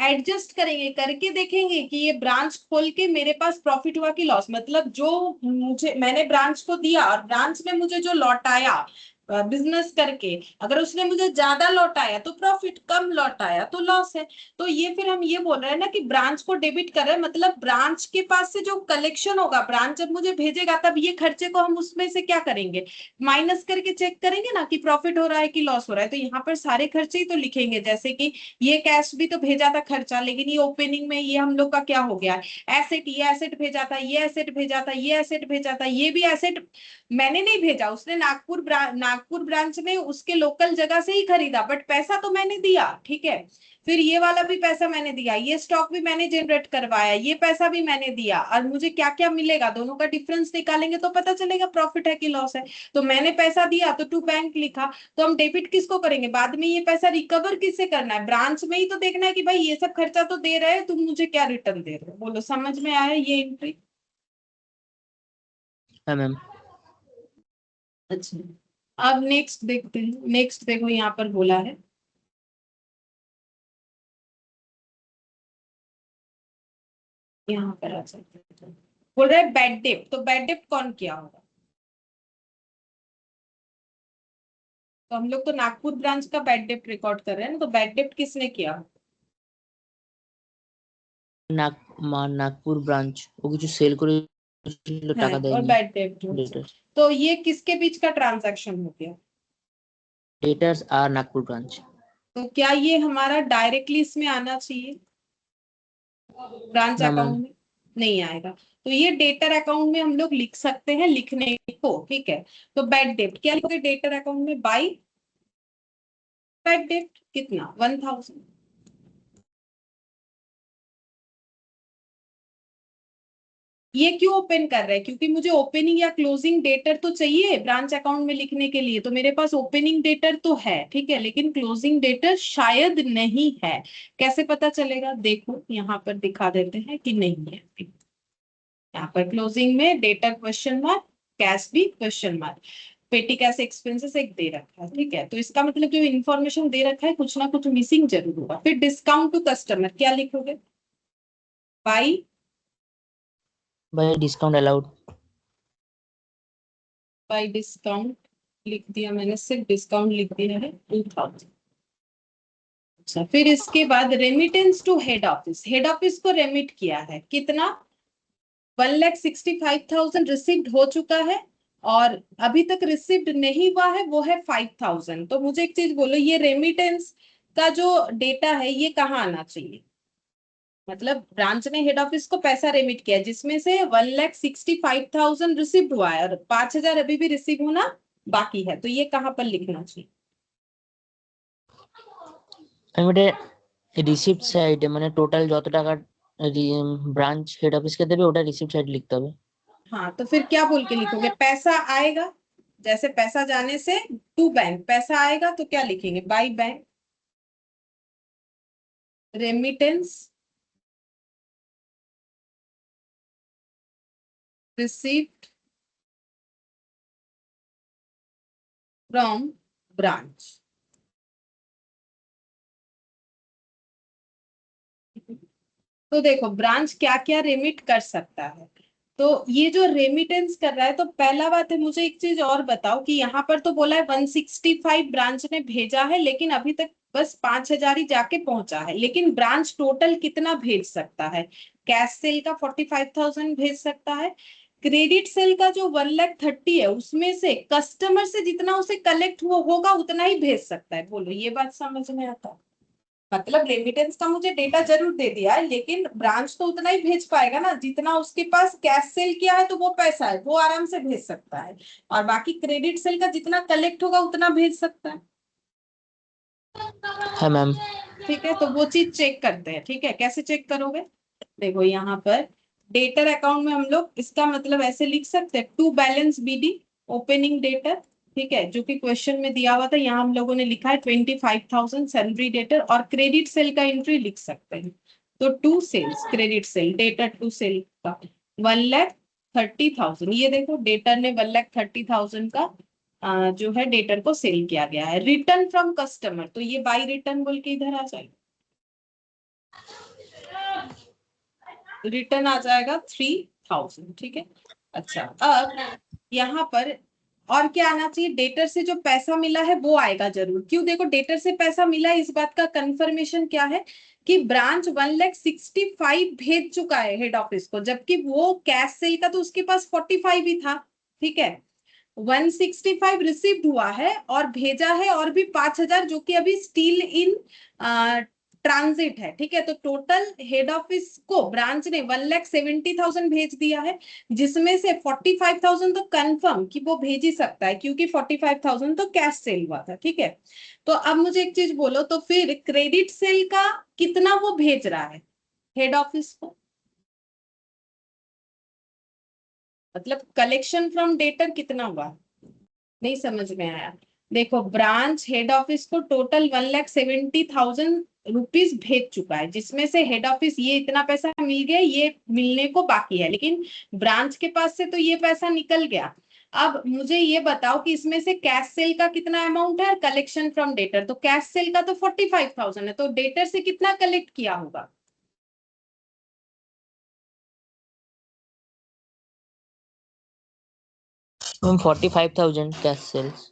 एडजस्ट करेंगे, करके देखेंगे कि ये ब्रांच खोल के मेरे पास प्रॉफिट हुआ कि लॉस, मतलब जो मुझे मैंने ब्रांच को दिया और ब्रांच में मुझे जो लौटाया बिजनेस करके, अगर उसने मुझे ज्यादा लौटाया तो प्रॉफिट, कम लौटाया तो लॉस है। तो ये फिर हम ये बोल रहे हैं ना कि ब्रांच को डेबिट कर रहे हैं, मतलब ब्रांच के पास से जो कलेक्शन होगा, ब्रांच जब मुझे भेजेगा तब ये खर्चे को हम उसमें से क्या करेंगे, माइनस करके चेक करेंगे ना कि प्रॉफिट हो रहा है कि लॉस हो रहा है। तो यहाँ पर सारे खर्चे ही तो लिखेंगे, जैसे कि ये कैश भी तो भेजा था खर्चा, लेकिन ये ओपनिंग में ये हम लोग का क्या हो गया है, एसेट, ये एसेट भेजा था, ये एसेट भेजा था, ये एसेट भेजा था, ये भी एसेट मैंने नहीं भेजा, उसने नागपुर ब्रांच में उसके लोकल जगह से ही खरीदा, बट पैसा तो मैंने दिया, ठीक है। फिर ये वाला भी पैसा मैंने दिया, ये स्टॉक भी मैंने जनरेट करवाया, ये पैसा भी मैंने दिया, और मुझे क्या क्या मिलेगा दोनों का डिफरेंस निकालेंगे तो पता चलेगा प्रॉफिट है कि लॉस है। तो मैंने पैसा दिया तो टू बैंक लिखा, तो हम डेबिट किसको करेंगे, बाद में ये पैसा रिकवर किससे करना है, ब्रांच में ही तो देखना है कि भाई ये सब खर्चा तो दे रहे हो, तुम मुझे क्या रिटर्न दे रहे हो। बोलो समझ में आया ये एंट्री? हाँ मैम। अच्छा, अब नेक्स्ट देखते हैं। नेक्स्ट देखो यहाँ पर बोला है, यहाँ पर आ सकते हैं, बोल रहा है बैड डेप्ट, तो बैड डेप्ट कौन किया होगा, तो हम लोग तो नागपुर ब्रांच का बैड डेप्ट रिकॉर्ड कर रहे हैं ना, तो बैड डेप्ट किसने किया। नागपुर ब्रांच ও কিছু সেল করেছিল, है টাকা और দেয়নি। बैड डेप्ट होता है। डेटर्स तो ये किसके बीच का ट्रांजैक्शन हो गया, डेटर्स আর नागपुर ब्रांच। तो क्या ये हमारा डायरेक्टली इसमें आना चाहिए ब्रांच ना मैम। अकाउंट में, नहीं आएगा। तो ये डेटर अकाउंट में हम लोग लिख सकते हैं, लिखने को, ठीक है। तो बैड डेप्ट क्या लिखोगे डेटर अकाउंट में, बाई बैड डेप्ट कितना 1000। ये क्यों ओपन कर रहे हैं, क्योंकि मुझे ओपनिंग या क्लोजिंग डेटर तो चाहिए ब्रांच अकाउंट में लिखने के लिए, तो मेरे पास ओपनिंग डेटर तो है, ठीक है, लेकिन क्लोजिंग डेटर शायद नहीं है। कैसे पता चलेगा, देखो यहाँ पर दिखा देते हैं कि नहीं है। यहाँ पर क्लोजिंग में डेटर क्वेश्चन मार्क, कैश भी क्वेश्चन मार्क, पेटी कैश एक्सपेंसेस एक दे रखा है, ठीक है। तो इसका मतलब जो इन्फॉर्मेशन दे रखा है कुछ ना कुछ मिसिंग जरूर होगा। फिर डिस्काउंट टू कस्टमर क्या लिखोगे, by bye discount allowed. By discount लिख दिया मैंने, सिर्फ डिस्काउंट लिख दिया है 2000। अच्छा, फिर इसके बाद remittance to head office, head office को रेमिट किया है कितना, 1,65,000 रिसीव्ड हो चुका है, और अभी तक रिसीव्ड नहीं हुआ है वो है 5,000। तो मुझे एक चीज बोलो, ये रेमिटेंस का जो डेटा है ये कहाँ आना चाहिए, मतलब ब्रांच ने हेड ऑफिस को पैसा रेमिट किया जिसमें से 1,65,000 रिसीव्ड हुआ है और 5,000 अभी भी रिसीव होना बाकी है, तो ये कहाँ पर लिखना चाहिए। আমি ওটা রিসিপ্ট সাইডে, মানে টোটাল যত টাকা ব্রাঞ্চ হেড অফিসকে দেবে ওটা রিসিপ্ট সাইড লিখতে হবে। हाँ, तो फिर क्या बोल के लिखोगे, पैसा आएगा, जैसे पैसा जाने से टू बैंक पैसा आएगा तो क्या लिखेंगे, by bank remittance received from branch. तो देखो ब्रांच क्या क्या रेमिट कर सकता है, तो ये जो रेमिटेंस कर रहा है, तो पहला बात है मुझे एक चीज और बताओ कि यहाँ पर तो बोला है 165 ब्रांच ने भेजा है, लेकिन अभी तक बस 5,000 ही जाके पहुंचा है, लेकिन ब्रांच टोटल कितना भेज सकता है, कैश सेल का 45,000 भेज सकता है, क्रेडिट सेल का जो 1,30,000 है उसमें से कस्टमर से जितना उसे कलेक्ट होगा उतना ही भेज सकता है। बोलो ये बात समझ में आता है, मतलब रेमिटेंस का मुझे डेटा जरूर दे दिया है, लेकिन ब्रांच तो उतना ही भेज पाएगा ना जितना उसके पास कैश सेल किया है, तो वो पैसा है वो आराम से भेज सकता है, और बाकी क्रेडिट सेल का जितना कलेक्ट होगा उतना भेज सकता है। हाँ मैम। ठीक है, तो वो चीज चेक करते हैं, ठीक है, कैसे चेक करोगे, देखो यहाँ पर डेटर अकाउंट में हम लोग इसका मतलब ऐसे लिख सकते हैं, to balance BD opening debtor, ठीक है, जो कि क्वेश्चन में दिया हुआ था, यहाँ हम लोगों ने लिखा है 25,000 सैलरी डेटर, और क्रेडिट सेल का एंट्री लिख सकते हैं। तो to sales credit sale debtor to sale का 1,30,000, ये देखो डेटर ने 1,30,000 का जो है डेटर को सेल किया गया है। रिटर्न फ्रॉम कस्टमर, तो ये बाई रिटर्न बोल के इधर आ जाएगा। रिटर्न आ जाएगा 3000, ठीक है। अच्छा, अब यहाँ पर और क्या आना चाहिए, डेटर से जो पैसा मिला है वो आएगा जरूर। क्यों, देखो डेटर से पैसा मिला, इस बात का कंफर्मेशन क्या है कि ब्रांच 1,65,000 भेज चुका है हेड ऑफिस को, जबकि वो कैश सेल का तो उसके पास 45 ही था, ठीक है। 165 रिसीव्ड हुआ है और भेजा है और भी 5,000 जो कि अभी स्टील इन ट्रांजिट है, ठीक है। तो टोटल हेड ऑफिस को ब्रांच ने 1,70,000 भेज दिया है, जिसमें से 45,000 तो कंफर्म कि वो भेज ही सकता है, क्योंकि 45,000 तो कैश सेल हुआ था, ठीक है। तो अब मुझे एक चीज बोलो, तो फिर क्रेडिट सेल का कितना वो भेज रहा है हेड ऑफिस को, मतलब कलेक्शन फ्रॉम डेटर कितना हुआ, नहीं समझ में आया। देखो, ब्रांच हेड ऑफिस को टोटल 1,70,000 रुपीज भेज चुका है, जिसमें से हेड ऑफिस ये इतना पैसा मिल गया, ये मिलने को बाकी है, लेकिन ब्रांच के पास से तो ये पैसा निकल गया। अब मुझे ये बताओ कि इसमें से कैश सेल का कितना अमाउंट है और कलेक्शन फ्रॉम डेटर, तो कैश सेल का तो 45,000 है, तो डेटर से कितना कलेक्ट किया होगा। Ma'am 45,000 cash sales.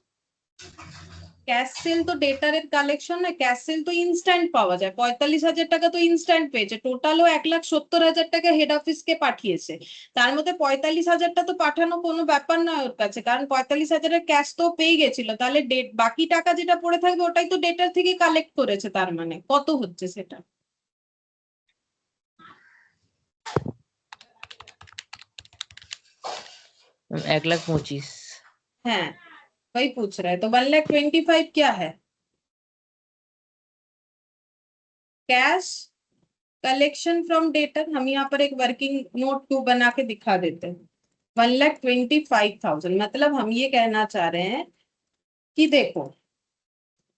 Cash sale তো ডেটারের কালেকশন না, ক্যাশ সেল তো ইনস্ট্যান্ট পাওয়া যায়, 45,000 টাকা তো ইনস্ট্যান্ট পেয়েছে, টোটালও 1,70,000 টাকা হেড অফিসকে পাঠিয়েছে, তার মধ্যে 45,000টা তো পাঠানো কোনো ব্যাপার নয় ওর কাছে, কারণ 45,000-এর ক্যাশ তো পেয়ে গেছিল, তাহলে বাকি টাকা যেটা পড়ে থাকবে ওটাই তো ডেটার থেকে কালেক্ট করেছে, তার মানে কত হচ্ছে সেটা। 1,25,000। হ্যাঁ, वही पूछ रहा है, तो 1,25,000 क्या है, कैश कलेक्शन फ्रॉम डेटर। हम यहाँ पर एक वर्किंग नोट 2 बना के दिखा देते हैं। 1,25,000 मतलब हम ये कहना चाह रहे हैं कि देखो,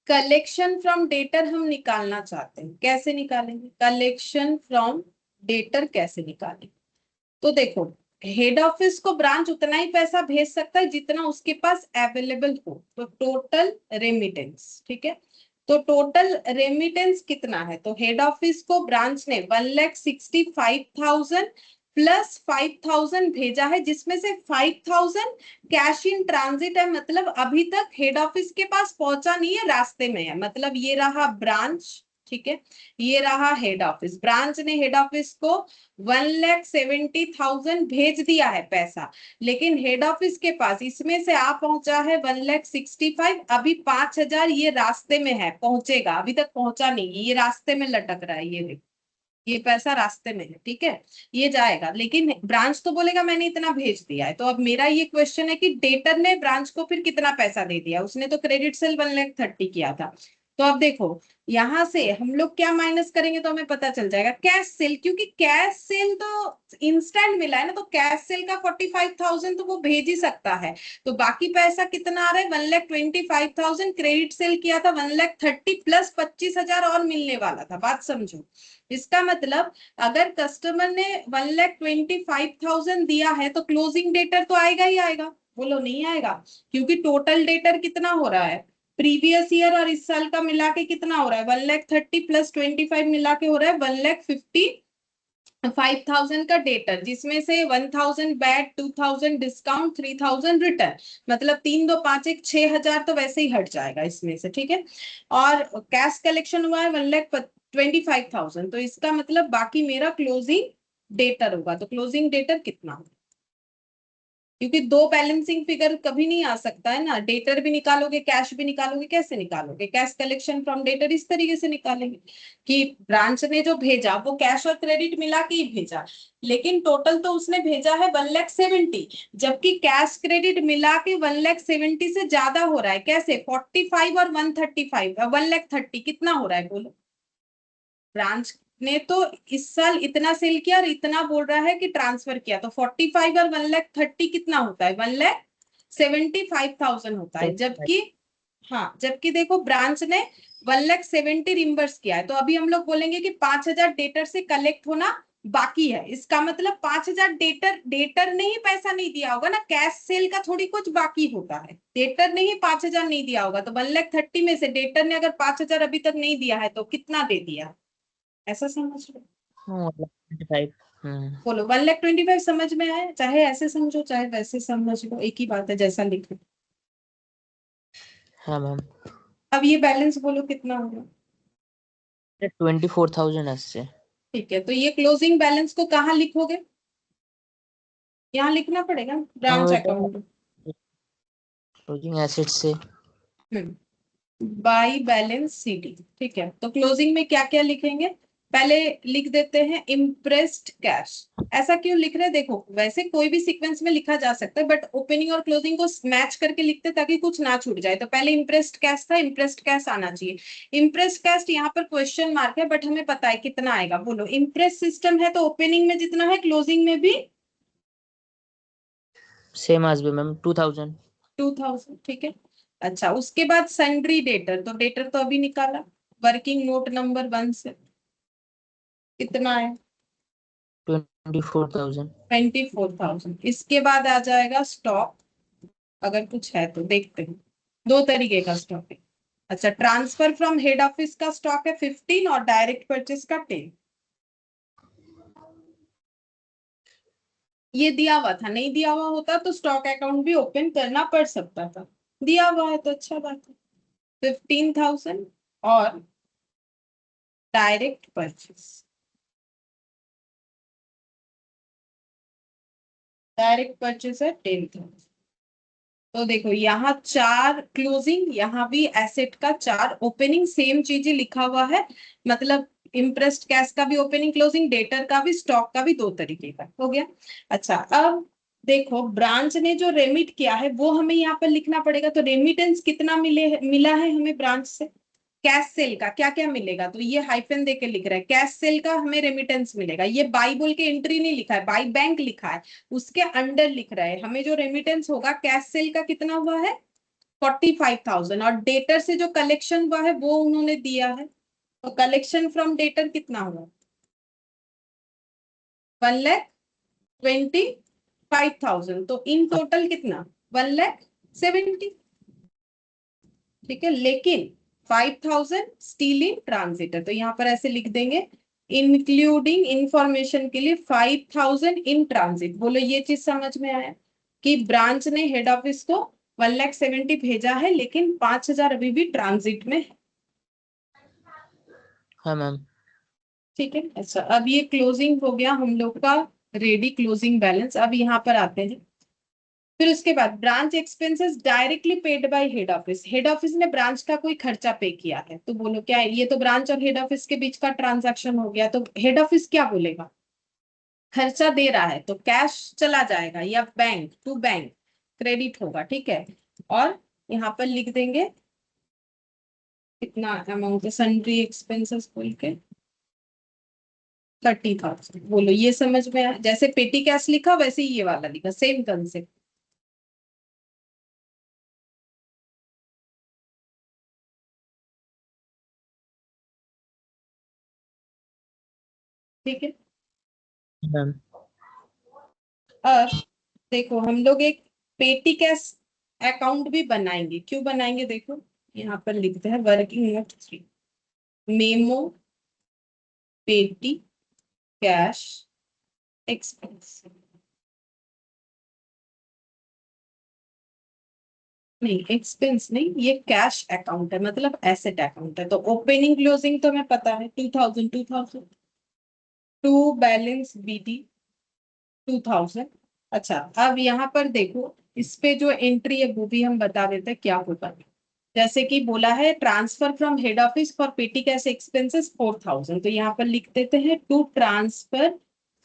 कलेक्शन फ्रॉम डेटर हम निकालना चाहते हैं, कैसे निकालेंगे कलेक्शन फ्रॉम डेटर, कैसे निकालेंगे। तो देखो, हेड ऑफिस को ब्रांच उतना ही पैसा भेज सकता है जितना उसके पास अवेलेबल हो, तो टोटल रेमिटेंस, ठीक है। तो टोटल रेमिटेंस कितना है, तो हेड ऑफिस को ब्रांच ने 1,65,000 प्लस 5,000 भेजा है, जिसमें से 5,000 कैश इन ट्रांजिट है, मतलब अभी तक हेड ऑफिस के पास पहुंचा नहीं है, रास्ते में है, मतलब ये रहा ब्रांच, ठीक है। ये रहा हेड ऑफिस, ब्रांच ने हेड ऑफिस को 1,70,000 भेज दिया है पैसा, लेकिन हेड ऑफिस के पास इसमें से आ पहुंचा है 1,65,000, अभी 5,000 ये रास्ते में है, पहुंचेगा, अभी तक पहुंचा नहीं, ये रास्ते में लटक रहा है, ये देखो ये पैसा रास्ते में है, ठीक है। ये जाएगा, लेकिन ब्रांच तो बोलेगा मैंने इतना भेज दिया है। तो अब मेरा ये क्वेश्चन है कि डेटर ने ब्रांच को फिर कितना पैसा दे दिया, उसने तो क्रेडिट सेल 1,30,000 किया था। तो अब देखो, यहां से हम लोग क्या माइनस करेंगे तो हमें पता चल जाएगा कैश सेल, क्योंकि कैश सेल तो इंस्टेंट मिला है ना, तो कैश सेल का 45,000 तो वो भेज ही सकता है। तो बाकी पैसा कितना आ रहा है, 1,25,000, क्रेडिट सेल किया था 1,30,000 प्लस 25,000 और मिलने वाला था, बात समझो। इसका मतलब अगर कस्टमर ने 1,25,000 दिया है तो क्लोजिंग डेटर तो आएगा ही आएगा, बोलो नहीं आएगा, क्योंकि टोटल डेटर कितना हो रहा है, प्रीवियस ईयर और इस साल का मिला के कितना हो रहा है, 1,30,000 प्लस 25 मिला के हो रहा है 1,55,000 का डेटर, जिसमें से 1,000 बैट, 2,000 डिस्काउंट, 3,000 रिटर्न, मतलब 3 2 5 1 6,000 तो वैसे ही हट जाएगा इसमें से, ठीक है। और कैश कलेक्शन हुआ है 1,25,000, तो इसका मतलब बाकी मेरा क्लोजिंग डेटर होगा, तो क्लोजिंग डेटर कितना होगा, क्योंकि दो बैलेंसिंग फिगर कभी नहीं आ सकता है ना, डेटर भी निकालोगे कैश भी निकालोगे, कैसे निकालोगे, कैश कलेक्शन फ्रॉम डेटर इस तरीके से निकालेंगे कि ब्रांच ने जो भेजा वो कैश और क्रेडिट मिला के ही भेजा, लेकिन टोटल तो उसने भेजा है 1,70,000, जबकि कैश क्रेडिट मिला के 1,70,000 से ज्यादा हो रहा है, कैसे 45 और 135 1,30,000 कितना हो रहा है बोलो। ब्रांच ने तो इस साल इतना सेल किया और इतना बोल रहा है कि ट्रांसफर किया, तो 45 और 1,30,000 कितना होता है, 1,75,000 होता है, जबकि हाँ, जबकि देखो ब्रांच ने 1,70,000 रिम्बर्स किया है, तो अभी हम लोग बोलेंगे कि 5,000 डेटर से कलेक्ट होना बाकी है, इसका मतलब 5,000 डेटर ने ही पैसा नहीं दिया होगा ना, कैश सेल का थोड़ी कुछ बाकी होता है, डेटर ने ही 5,000 नहीं दिया होगा, तो 1,30,000 में से डेटर ने अगर 5,000 अभी तक नहीं दिया है तो कितना दे दिया, ऐसा समझ लो। हाँ 1,25,000। बोलो 1,25,000 समझ में आया? चाहे ऐसे समझो चाहे वैसे समझ लो, एक ही बात है, जैसा लिखो। हाँ मैम। अब ये बैलेंस बोलो कितना होगा? 24,000 আসছে। ठीक है, तो ये क्लोजिंग बैलेंस को कहाँ लिखोगे? यहाँ लिखना पड़ेगा मैम ब्रांच ওইটা अकाउंट। क्लोजिंग एसेट्स से। By balance CD. ठीक है, तो क्लोजिंग में क्या क्या लिखेंगे? पहले लिख देते हैं इम्प्रेस्ड कैश। ऐसा क्यों लिख रहे हैं? देखो वैसे कोई भी सीक्वेंस में लिखा जा सकता है, बट ओपनिंग और क्लोजिंग को मैच करके लिखते हैं ताकि कुछ ना छूट जाए। तो पहले इम्प्रेस्ड कैश था, इम्प्रेस्ड कैश आना चाहिए। इम्प्रेस्ड कैश यहाँ पर क्वेश्चन मार्क है, बट हमें पता है कितना आएगा। बोलो इम्प्रेस सिस्टम है तो ओपनिंग में जितना है क्लोजिंग में भी सेम আসবে मैम 2000। 2,000। ठीक है। अच्छा, उसके बाद सन्ड्री डेटर, तो डेटर तो अभी निकाला। वर्किंग नोट नंबर 1 से कितना है? 24,000। 24,000। इसके बाद आ जाएगा स्टॉक, अगर कुछ है तो देखते हैं। दो तरीके का स्टॉक है। अच्छा, ट्रांसफर फ्रॉम हेड ऑफिस का स्टॉक है 15 और डायरेक्ट परचेस का 10। ये दिया हुआ था, नहीं दिया हुआ होता तो स्टॉक अकाउंट भी ओपन करना पड़ सकता था। दिया हुआ है तो अच्छा बात है। 15,000 और डायरेक्ट परचेस, डायरेक्ट परचेस है 10,000। तो देखो यहाँ 4 क्लोजिंग, यहाँ भी एसेट का 4 ओपनिंग, सेम चीज ही लिखा हुआ है। मतलब इम्प्रेस्ड कैश का भी ओपनिंग क्लोजिंग, डेटर का भी, स्टॉक का भी, दो तरीके का हो गया। अच्छा, अब देखो ब्रांच ने जो रेमिट किया है वो हमें यहाँ पर लिखना पड़ेगा। तो रेमिटेंस कितना मिला है हमें ब्रांच से? कैश सेल का क्या क्या मिलेगा, तो ये हाइफन देके लिख रहा है, कैश सेल का हमें रेमिटेंस मिलेगा। ये बाई बोल के एंट्री नहीं लिखा है, बाई बैंक लिखा है, उसके अंडर लिख रहा है हमें जो रेमिटेंस होगा कैश सेल का कितना हुआ है 45,000। और डेटर से जो कलेक्शन हुआ है वो उन्होंने दिया है, तो कलेक्शन फ्रॉम डेटर कितना हुआ? 1,25,000। तो इन टोटल कितना? 1,70,000। ठीक है, लेकिन 5,000 स्टील इन ट्रांजिट है, तो यहाँ पर ऐसे लिख देंगे इंक्लूडिंग इंफॉर्मेशन के लिए 5,000 इन ट्रांजिट। बोलो ये चीज समझ में आया कि ब्रांच ने हेड ऑफिस को 1,70,000 भेजा है, लेकिन 5,000 अभी भी ट्रांजिट में है। हाँ मैम। ठीक है। अच्छा, अब ये क्लोजिंग हो गया हम लोग का रेडी, क्लोजिंग बैलेंस। अब यहाँ पर आते हैं, फिर उसके बाद branch expenses directly paid by head office. Head office ने ब्रांच का कोई खर्चा पे किया है, तो बोलो क्या है? ये तो ब्रांच और हेड ऑफिस के बीच का ट्रांजैक्शन हो गया, तो हेड ऑफिस क्या बोलेगा? खर्चा दे रहा है तो कैश चला जाएगा या बैंक टू बैंक क्रेडिट होगा। ठीक है, और यहाँ पर लिख देंगे कितना अमाउंट है सन्ड्री एक्सपेंसेस बोल के 30,000। बोलो ये समझ में आया? जैसे पेटी कैश लिखा वैसे ही ये वाला लिखा, सेम कंसेप्ट। ठीक है। मैम अब देखो हम लोग एक पेटी कैश अकाउंट भी बनाएंगे। क्यों बनाएंगे? देखो यहाँ पर लिखते हैं वर्किंग नोट 3, मेमो पेटी कैश एक्सपेंस। नहीं, एक्सपेंस नहीं, ये कैश अकाउंट है, मतलब एसेट अकाउंट है। तो ओपनिंग क्लोजिंग तो हमें पता है 2,000 2,000। To balance BD 2,000। अच्छा, अब यहाँ पर देखो इस पे जो एंट्री है वो भी हम बता देते हैं क्या होगा। जैसे कि बोला है transfer from head office for petty cash expenses 4,000, तो यहाँ पर लिख देते हैं to transfer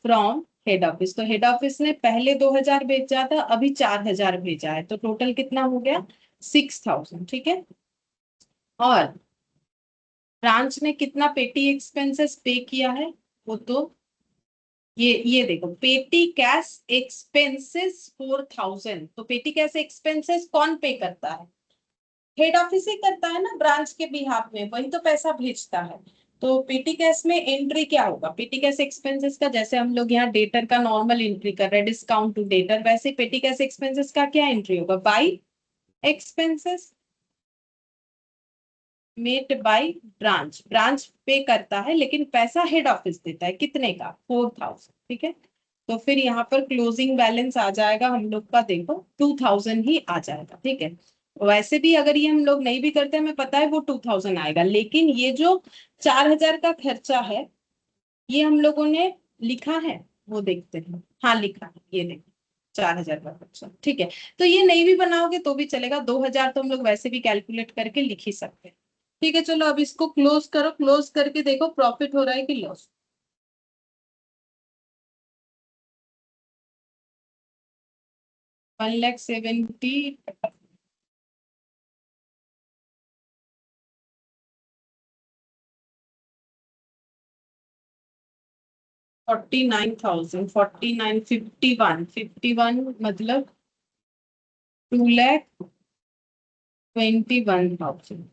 from head office. तो हेड ऑफिस ने पहले 2,000 भेजा था, अभी 4,000 भेजा है, तो टोटल कितना हो गया 6,000। ठीक है, और ब्रांच ने कितना पेटी एक्सपेंसेस पे किया है वो तो ये देखो पेटी कैश एक्सपेंसेस 4,000। तो पेटी कैश एक्सपेंसेस कौन पे करता है? हेड ऑफिस ही करता है ना, ब्रांच के बिहाफ में वही तो पैसा भेजता है। तो पेटी कैश में एंट्री क्या होगा? पेटी कैश एक्सपेंसेस का, जैसे हम लोग यहाँ डेटर का नॉर्मल एंट्री कर रहे हैं डिस्काउंट टू डेटर, वैसे पेटी कैश एक्सपेंसेस का क्या एंट्री होगा? By expenses. Made by branch, branch पे करता है लेकिन पैसा हेड ऑफिस देता है, कितने का? 4000, ठीक है। तो फिर यहाँ पर क्लोजिंग बैलेंस आ जाएगा हम लोग का, देखो 2000 ही आ जाएगा, ठीक है। वैसे भी अगर ये हम लोग नहीं भी करते, हमें पता है वो 2000 आएगा, लेकिन ये जो 4000 का खर्चा है ये हम लोगों ने लिखा है, वो देखते हैं। हाँ लिखा है, ये देखो 4000 का खर्चा, ठीक है। तो ये नहीं भी बनाओगे तो भी चलेगा, 2000 तो हम लोग वैसे भी कैलकुलेट करके लिख ही सकते हैं। ठीक है, चलो अब इसको क्लोज करो, क्लोज करके देखो प्रॉफिट हो रहा है कि लॉस। 1,70,000, 49,000, 49, 51 मतलब 2,21,000।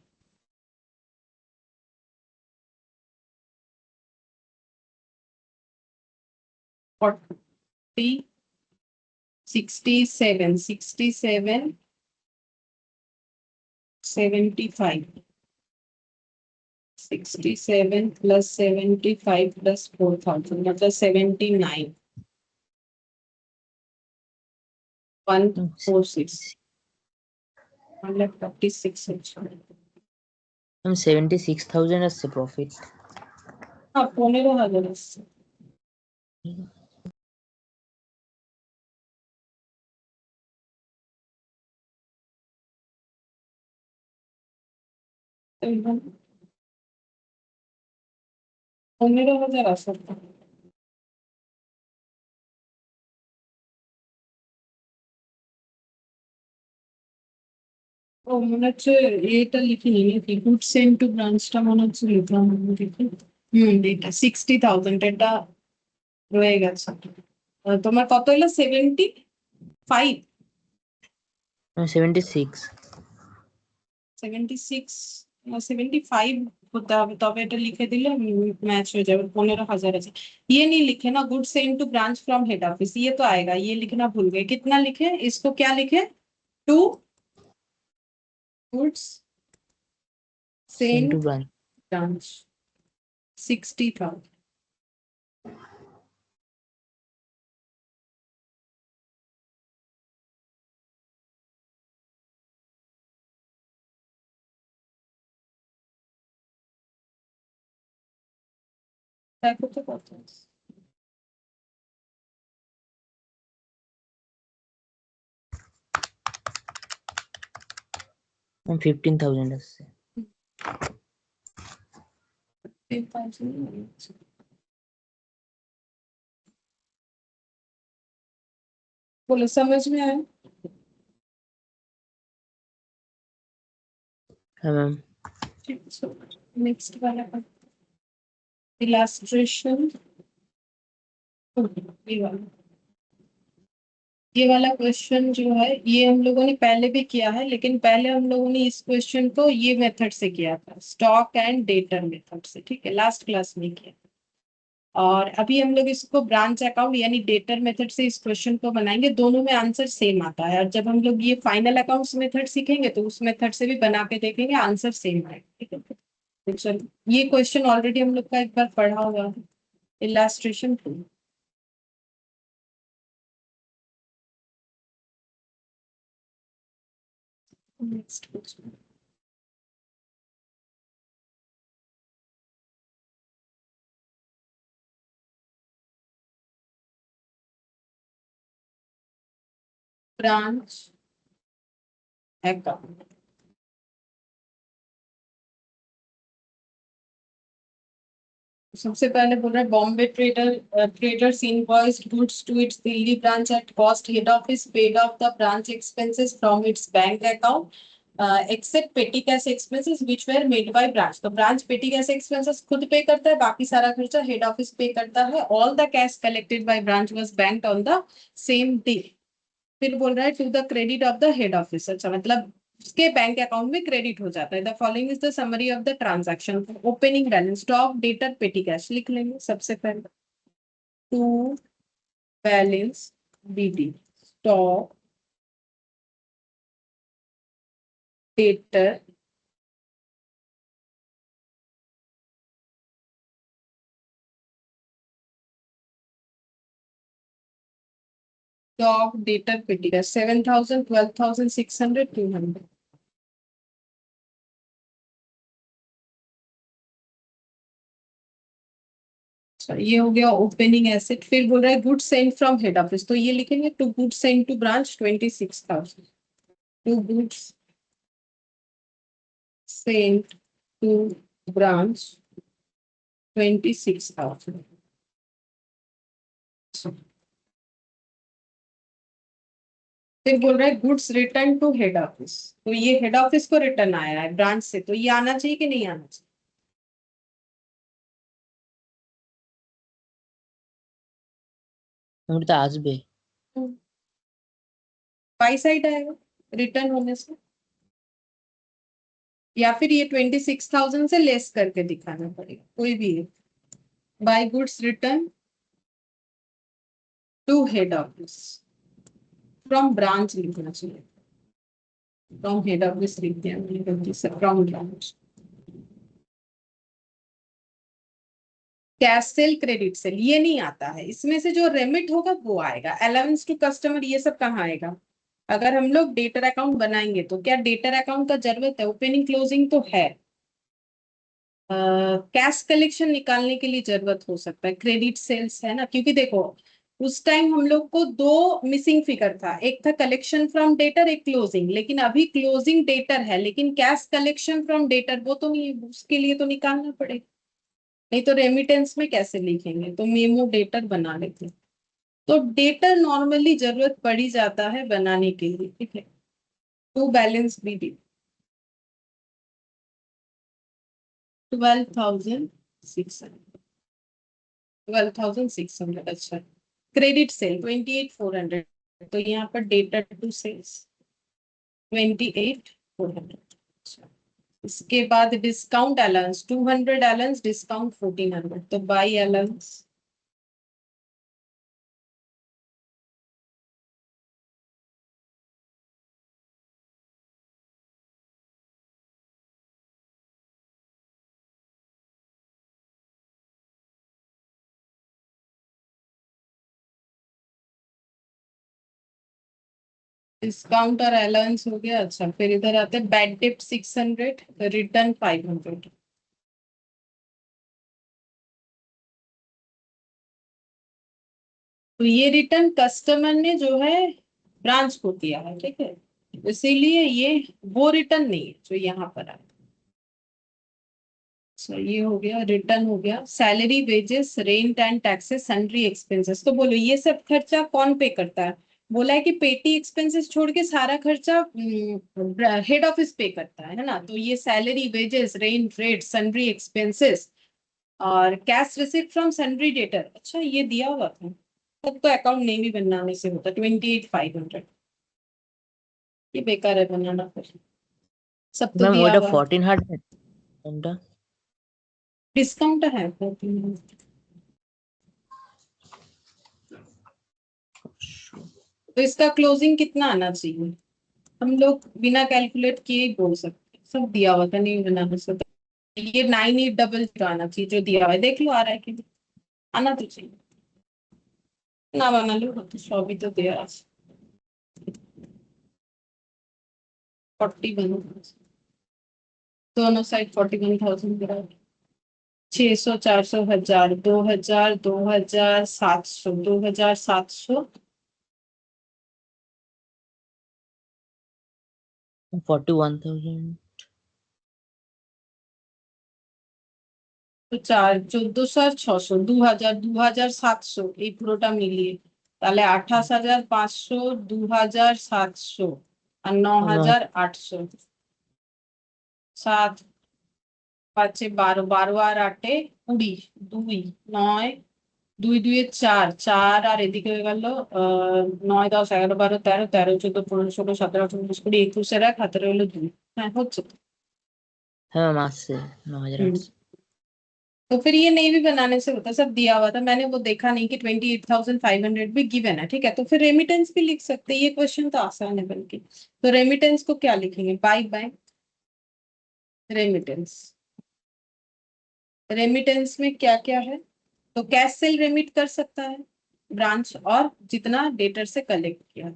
40, 67, 67, 75, 67 प्लस 75 प्लस 4,000 मतलब 79, 146, 146। ম্যাম 76,000 আসছে প্রফিট। हाँ 15,000 আসছে। এইবার 15,000 আসছে। ও মনে হচ্ছে এটা লিখিনি নাকি, গুড সেন্ড টু ব্রাঞ্চটা মনে হচ্ছে লিখলাম দেখি। এটা 60,000, এটা রয়ে গেছে। তোমার কত হলো? 75, 76। 76, 75 হতে হবে, তবে এটা লিখে দিলে मैच हो जाएगा। 15,000 আছে। ये नहीं लिखे ना, good send to branch from head office, ये तो आएगा, ये लिखना भूल गए। कितना लिखे इसको, क्या लिखे? To goods send send to branch. Branch 60,000। দেখো তো কত আছে। ম্যাম 15,000 আসছে। 10,000 बोलो, समझ में आया? হ্যাঁ ম্যাম। नेक्स्ट वाला इलास्ट्रेशन, ये वाला क्वेश्चन जो है ये हम लोगों ने पहले भी किया है, लेकिन पहले हम लोगों ने इस क्वेश्चन को ये मेथड से किया था, स्टॉक एंड डेटर मेथड से, ठीक है, लास्ट क्लास में किया। और अभी हम लोग इसको ब्रांच अकाउंट यानी डेटर मेथड से इस क्वेश्चन को बनाएंगे, दोनों में आंसर सेम आता है। और जब हम लोग ये फाइनल अकाउंट्स मेथड सीखेंगे तो उस मेथड से भी बना के देखेंगे, आंसर सेम आएगा, ठीक है। तो चलो, ये क्वेश्चन ऑलरेडी हम लोग का एक बार पढ़ा हुआ है, illustration 2। Next question, branch account. सबसे पहले बोल रहा है Bombay traders invoiced goods to its Delhi branch at cost, head office paid of the branch expenses from its bank account except petty cash expenses which were made by branch. तो branch petty cash expenses खुद पे करता है, बाकी सारा खर्चा head office पे करता है। All the cash collected by branch was banked on the same day. फिर बोल रहा है to the credit of the head office, अच्छा मतलब उसके बैंक अकाउंट में क्रेडिट हो जाता है। The following is the summary of the transaction. Opening balance, stock debtor petty cash लिख लेंगे सबसे पहले। To balance BD, stock debtor dog debtor पिटिका 7,000 12,600 200। ये हो गया ओपनिंग एसेट। फिर बोल रहा है good sent from head office, तो ये लिखेंगे to good sent to branch 26,000। To goods sent to branch 26,000। फिर बोल रहा है goods return to head office, तो ये हेड ऑफिस को रिटर्न आया है ब्रांच से, तो ये आना चाहिए कि नहीं आना चाहिए? ওটা আসবে। बाई साइड आएगा रिटर्न होने से, या फिर ये 26,000 से लेस करके दिखाना पड़ेगा, कोई भी है। By goods return to head office from branch लिखना चाहिए, फ्रॉम हेड ऑफिस लिख दिया मैंने गलती से, from branch. Cash cell credit sale ये नहीं आता है, इसमें से जो रेमिट होगा वो आएगा। अलाउंस टू कस्टमर ये सब कहाँ आएगा? अगर हम लोग डेटर अकाउंट बनाएंगे तो क्या डेटर अकाउंट का जरूरत है? ओपनिंग क्लोजिंग तो है, कैश कलेक्शन निकालने के लिए जरूरत हो सकता है, क्रेडिट सेल्स है ना, क्योंकि देखो उस टाइम हम लोग को दो मिसिंग फिगर था, एक था कलेक्शन फ्रॉम डेटर, एक क्लोजिंग, लेकिन अभी क्लोजिंग डेटर है लेकिन कैश कलेक्शन फ्रॉम डेटर वो तो नहीं है, उसके लिए तो निकालना पड़ेगा। नहीं तो रेमिटेंस में कैसे लिखेंगे, तो मेमो डेटर बना लेते हैं। तो डेटर नॉर्मली जरूरत पड़ी जाता है बनाने के लिए, ठीक है। टू बैलेंस बी डी 12,600, 12,600, अच्छा। क्रेडिट सेल 28,400, तो यहाँ पर डेटर टू सेल्स 28,400। अच्छा, इसके बाद डिस्काउंट अलाउंस 200 अलाउंस, डिस्काउंट 1,400, तो बाई अलाउंस डिस्काउंट और अलाउंस हो गया। अच्छा, फिर इधर आते हैं बैड डेप्ट 600, रिटर्न 500। तो ये रिटर्न कस्टमर ने जो है ब्रांच को किया है, ठीक है, इसीलिए ये वो रिटर्न नहीं है जो यहाँ पर है। तो ये हो गया रिटर्न, हो गया salary wages rent and taxes sundry expenses. तो बोलो ये सब खर्चा कौन पे करता है? बोला है कि पेटी एक्सपेंसेस छोड़ के सारा खर्चा हेड ऑफिस पे करता है ना, तो ये salary wages rent rate sundry expenses और cash receipt from sundry debtor, अच्छा ये दिया हुआ था, तब तो अकाउंट नहीं भी बनाने से होता। 28,500, ये बेकार है बनाना, फिर सब तो ম্যাম दिया ওইটা हुआ है। 1400 কোনটা? डिस्काउंट है 1400। तो इसका क्लोजिंग कितना आना चाहिए? हम लोग बिना कैलकुलेट किए ही बोल सकते हैं, सब दिया हुआ था, नहीं बनाना सकता। ये 9800 आना चाहिए जो दिया हुआ है, देख लो आ रहा है कि नहीं। आना तो चाहिए, ना बना लो तो 100 भी तो दिया है। 41, दोनों साइड 41,000, 600 400 1000 2000 2700 2700, 41,000। তো 1400 আর 600 2000 2700 এই পুরোটা মিলিয়ে তাহলে 28,500 2700 আর 9,800, 7 5 12 12 আর 8 20, 2 9, 2 2 4 4 আর এদিকে হয়ে গেল 9 10 11 12 13 13 14 15 16 17 18 19 20 21 এর 1 হাতের হলো 2, হ্যাঁ হচ্ছে তো। হ্যাঁ ম্যাম আসছে हम्म। 9,800। तो फिर ये नहीं भी बनाने से होता, सब दिया हुआ था, मैंने वो देखा नहीं कि 28,500 भी गिवन है, ठीक है, तो फिर रेमिटेंस भी लिख सकते हैं, ये क्वेश्चन तो आसान है बल्कि। तो रेमिटेंस को क्या लिखेंगे? Bye bye remittance. रेमिटेंस में क्या क्या है? तो कैश सेल रेमिट कर सकता है, ब्रांच और जितना डेटर से कलेक्ट किया।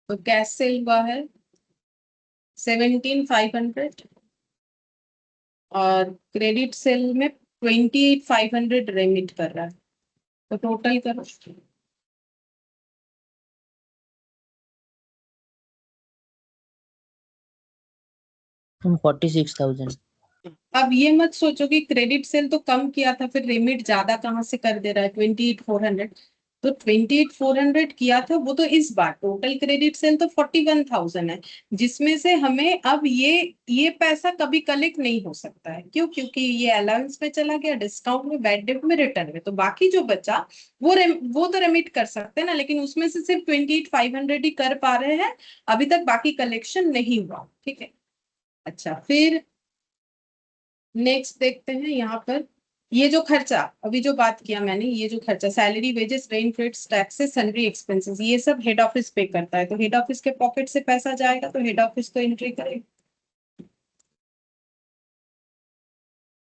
तो कैश सेल हुआ है 17,500 और क्रेडिट सेल में 28,500 रेमिट कर रहा है। तो टोटल करो। 46,000। अब ये मत सोचो कि क्रेडिट सेल तो कम किया था फिर रेमिट ज्यादा कहाँ से कर दे रहा है 28,400। तो 28,400 किया था वो तो इस बार टोटल क्रेडिट सेल तो 41,000 है, जिसमें से हमें अब ये पैसा कभी कलेक्ट नहीं हो सकता है। क्यों? क्योंकि ये अलाउंस में चला गया, डिस्काउंट में, बैड डेट में, रिटर्न में। तो बाकी जो बचा वो तो रेमिट कर सकते हैं ना, लेकिन उसमें से सिर्फ 28,500 ही कर पा रहे हैं अभी तक, बाकी कलेक्शन नहीं हुआ। ठीक है। अच्छा, फिर नेक्स्ट देखते हैं यहाँ पर। ये जो खर्चा अभी जो बात किया मैंने, ये जो खर्चा salary, wages, rent, rates, taxes, sundry expenses, ये सब हेड ऑफिस पे करता है। तो हेड ऑफिस के पॉकेट से पैसा जाएगा तो हेड ऑफिस को एंट्री करेगा।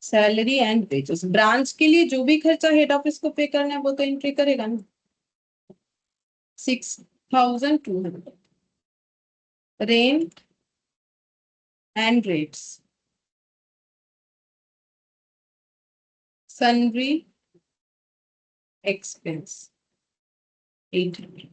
सैलरी एंड वेजेस, ब्रांच के लिए जो भी खर्चा हेड ऑफिस को पे करना है वो तो एंट्री करेगा ना। 6,200 rent and rates, sundry expense 800,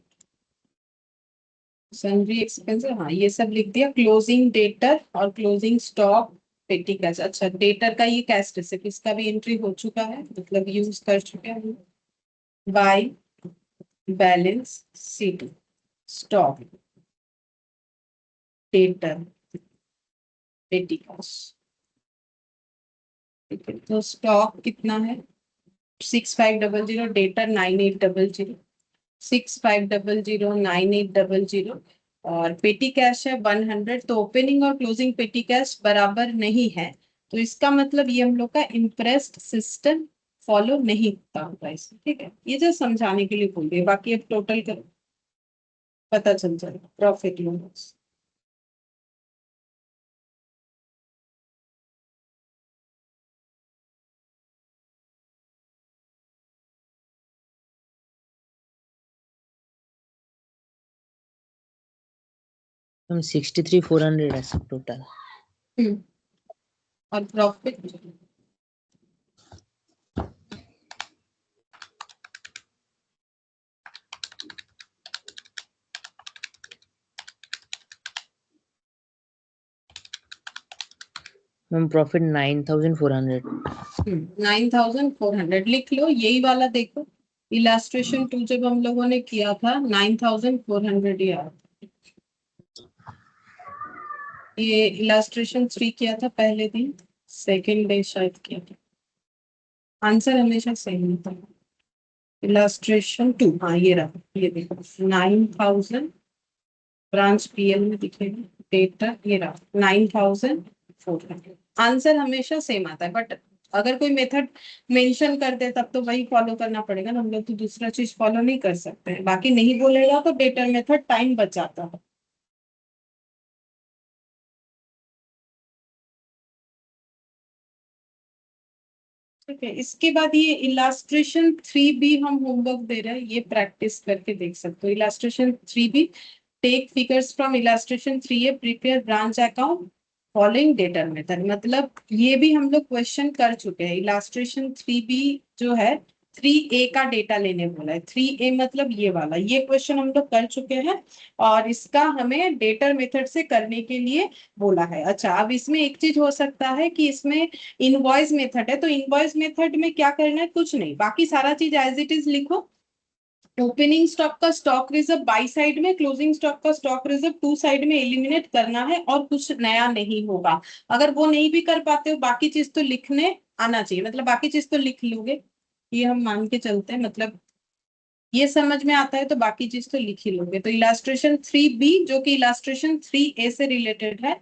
sundry expense, हाँ ये सब लिख दिया। क्लोजिंग डेटर और क्लोजिंग स्टॉक, पेटी कैश। अच्छा, डेटर का ये कैश रिसिप्ट, इसका भी एंट्री हो चुका है, मतलब यूज कर चुके हैं। By balance sheet, stock, debtor, petty cash. ठीक है, तो स्टॉक कितना है 6,500, डेटर 9,800, 6,500 9,800 और पेटी कैश है 100। तो ओपनिंग और क्लोजिंग पेटी कैश बराबर नहीं है, तो इसका मतलब ये हम लोग का इम्प्रेस्ड सिस्टम फॉलो नहीं होता होगा इसमें। ठीक है, ये जो समझाने के लिए बोल रही है, बाकी अब टोटल कर पता चल जाएगा प्रॉफिट लॉस। मैम 63,400 है सब टोटल। और प्रॉफिट मैम प्रॉफिट 9,400। 9,400 लिख लो। यही वाला देखो, इलास्ट्रेशन 2 जब हम लोगों ने किया था 9,400 यार। ये इलास्ट्रेशन 3 किया था पहले दिन, सेकेंड डे शायद किया था। आंसर हमेशा सही होता है। इलास्ट्रेशन 2, हाँ ये रहा, ये देखो 9,000, ब्रांच पीएल में दिखेगा, डेटा ये रहा 9,400। आंसर हमेशा सेम आता है, बट अगर कोई मेथड मेंशन कर दे तब तो वही फॉलो करना पड़ेगा ना, हम लोग तो दूसरा चीज फॉलो नहीं कर सकते हैं। बाकी नहीं बोलेगा तो डेटर मेथड टाइम बचाता है। ठीक है, इसके बाद ये इलास्ट्रेशन 3 भी हम होमवर्क दे रहे हैं, ये प्रैक्टिस करके देख सकते हो। इलास्ट्रेशन 3 भी, take figures from illustration 3A, prepare branch account following debtor method. मतलब ये भी हम लोग क्वेश्चन कर चुके हैं। इलास्ट्रेशन 3B जो है 3A का डेटा लेने बोला है। 3A मतलब ये वाला, ये क्वेश्चन हम लोग कर चुके हैं और इसका हमें डेटर मेथड से करने के लिए बोला है। अच्छा, अब इसमें एक चीज हो सकता है कि इसमें इनवॉइस मेथड है, तो इनवॉइस मेथड में क्या करना है, कुछ नहीं, बाकी सारा चीज एज इट इज लिखो। ओपनिंग स्टॉक का स्टॉक रिजर्व बाई साइड में, क्लोजिंग स्टॉक का स्टॉक रिजर्व टू साइड में एलिमिनेट करना है और कुछ नया नहीं होगा। अगर वो नहीं भी कर पाते हो बाकी चीज तो लिखने आना चाहिए, मतलब बाकी चीज तो लिख लोगे, ये हम मान के चलते हैं। मतलब ये समझ में आता है तो बाकी चीज तो लिख ही लोगे। तो इलास्ट्रेशन 3B जो कि इलास्ट्रेशन 3A से रिलेटेड है,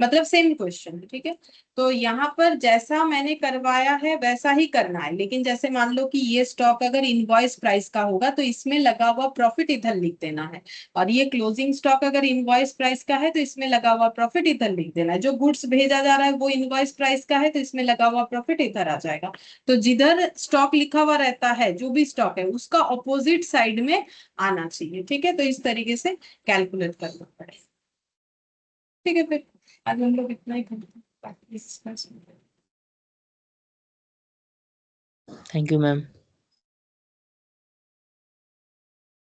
मतलब सेम क्वेश्चन, ठीक है। तो यहाँ पर जैसा मैंने करवाया है वैसा ही करना है, लेकिन जैसे मान लो कि ये स्टॉक अगर इनवॉइस प्राइस का होगा तो इसमें लगा हुआ प्रॉफिट इधर लिख देना है, और ये क्लोजिंग स्टॉक अगर इनवॉइस प्राइस का है तो इसमें लगा हुआ प्रॉफिट इधर लिख देना है। जो गुड्स भेजा जा रहा है वो इनवॉइस प्राइस का है तो इसमें लगा हुआ प्रॉफिट इधर आ जाएगा। तो जिधर स्टॉक लिखा हुआ रहता है, जो भी स्टॉक है उसका ऑपोजिट साइड में आना चाहिए, ठीक है। तो इस तरीके से कैलकुलेट करना पड़ेगा, ठीक है। फिर आज हम लोग इतना ही करते हैं, बाकी discuss थैंक यू मैम।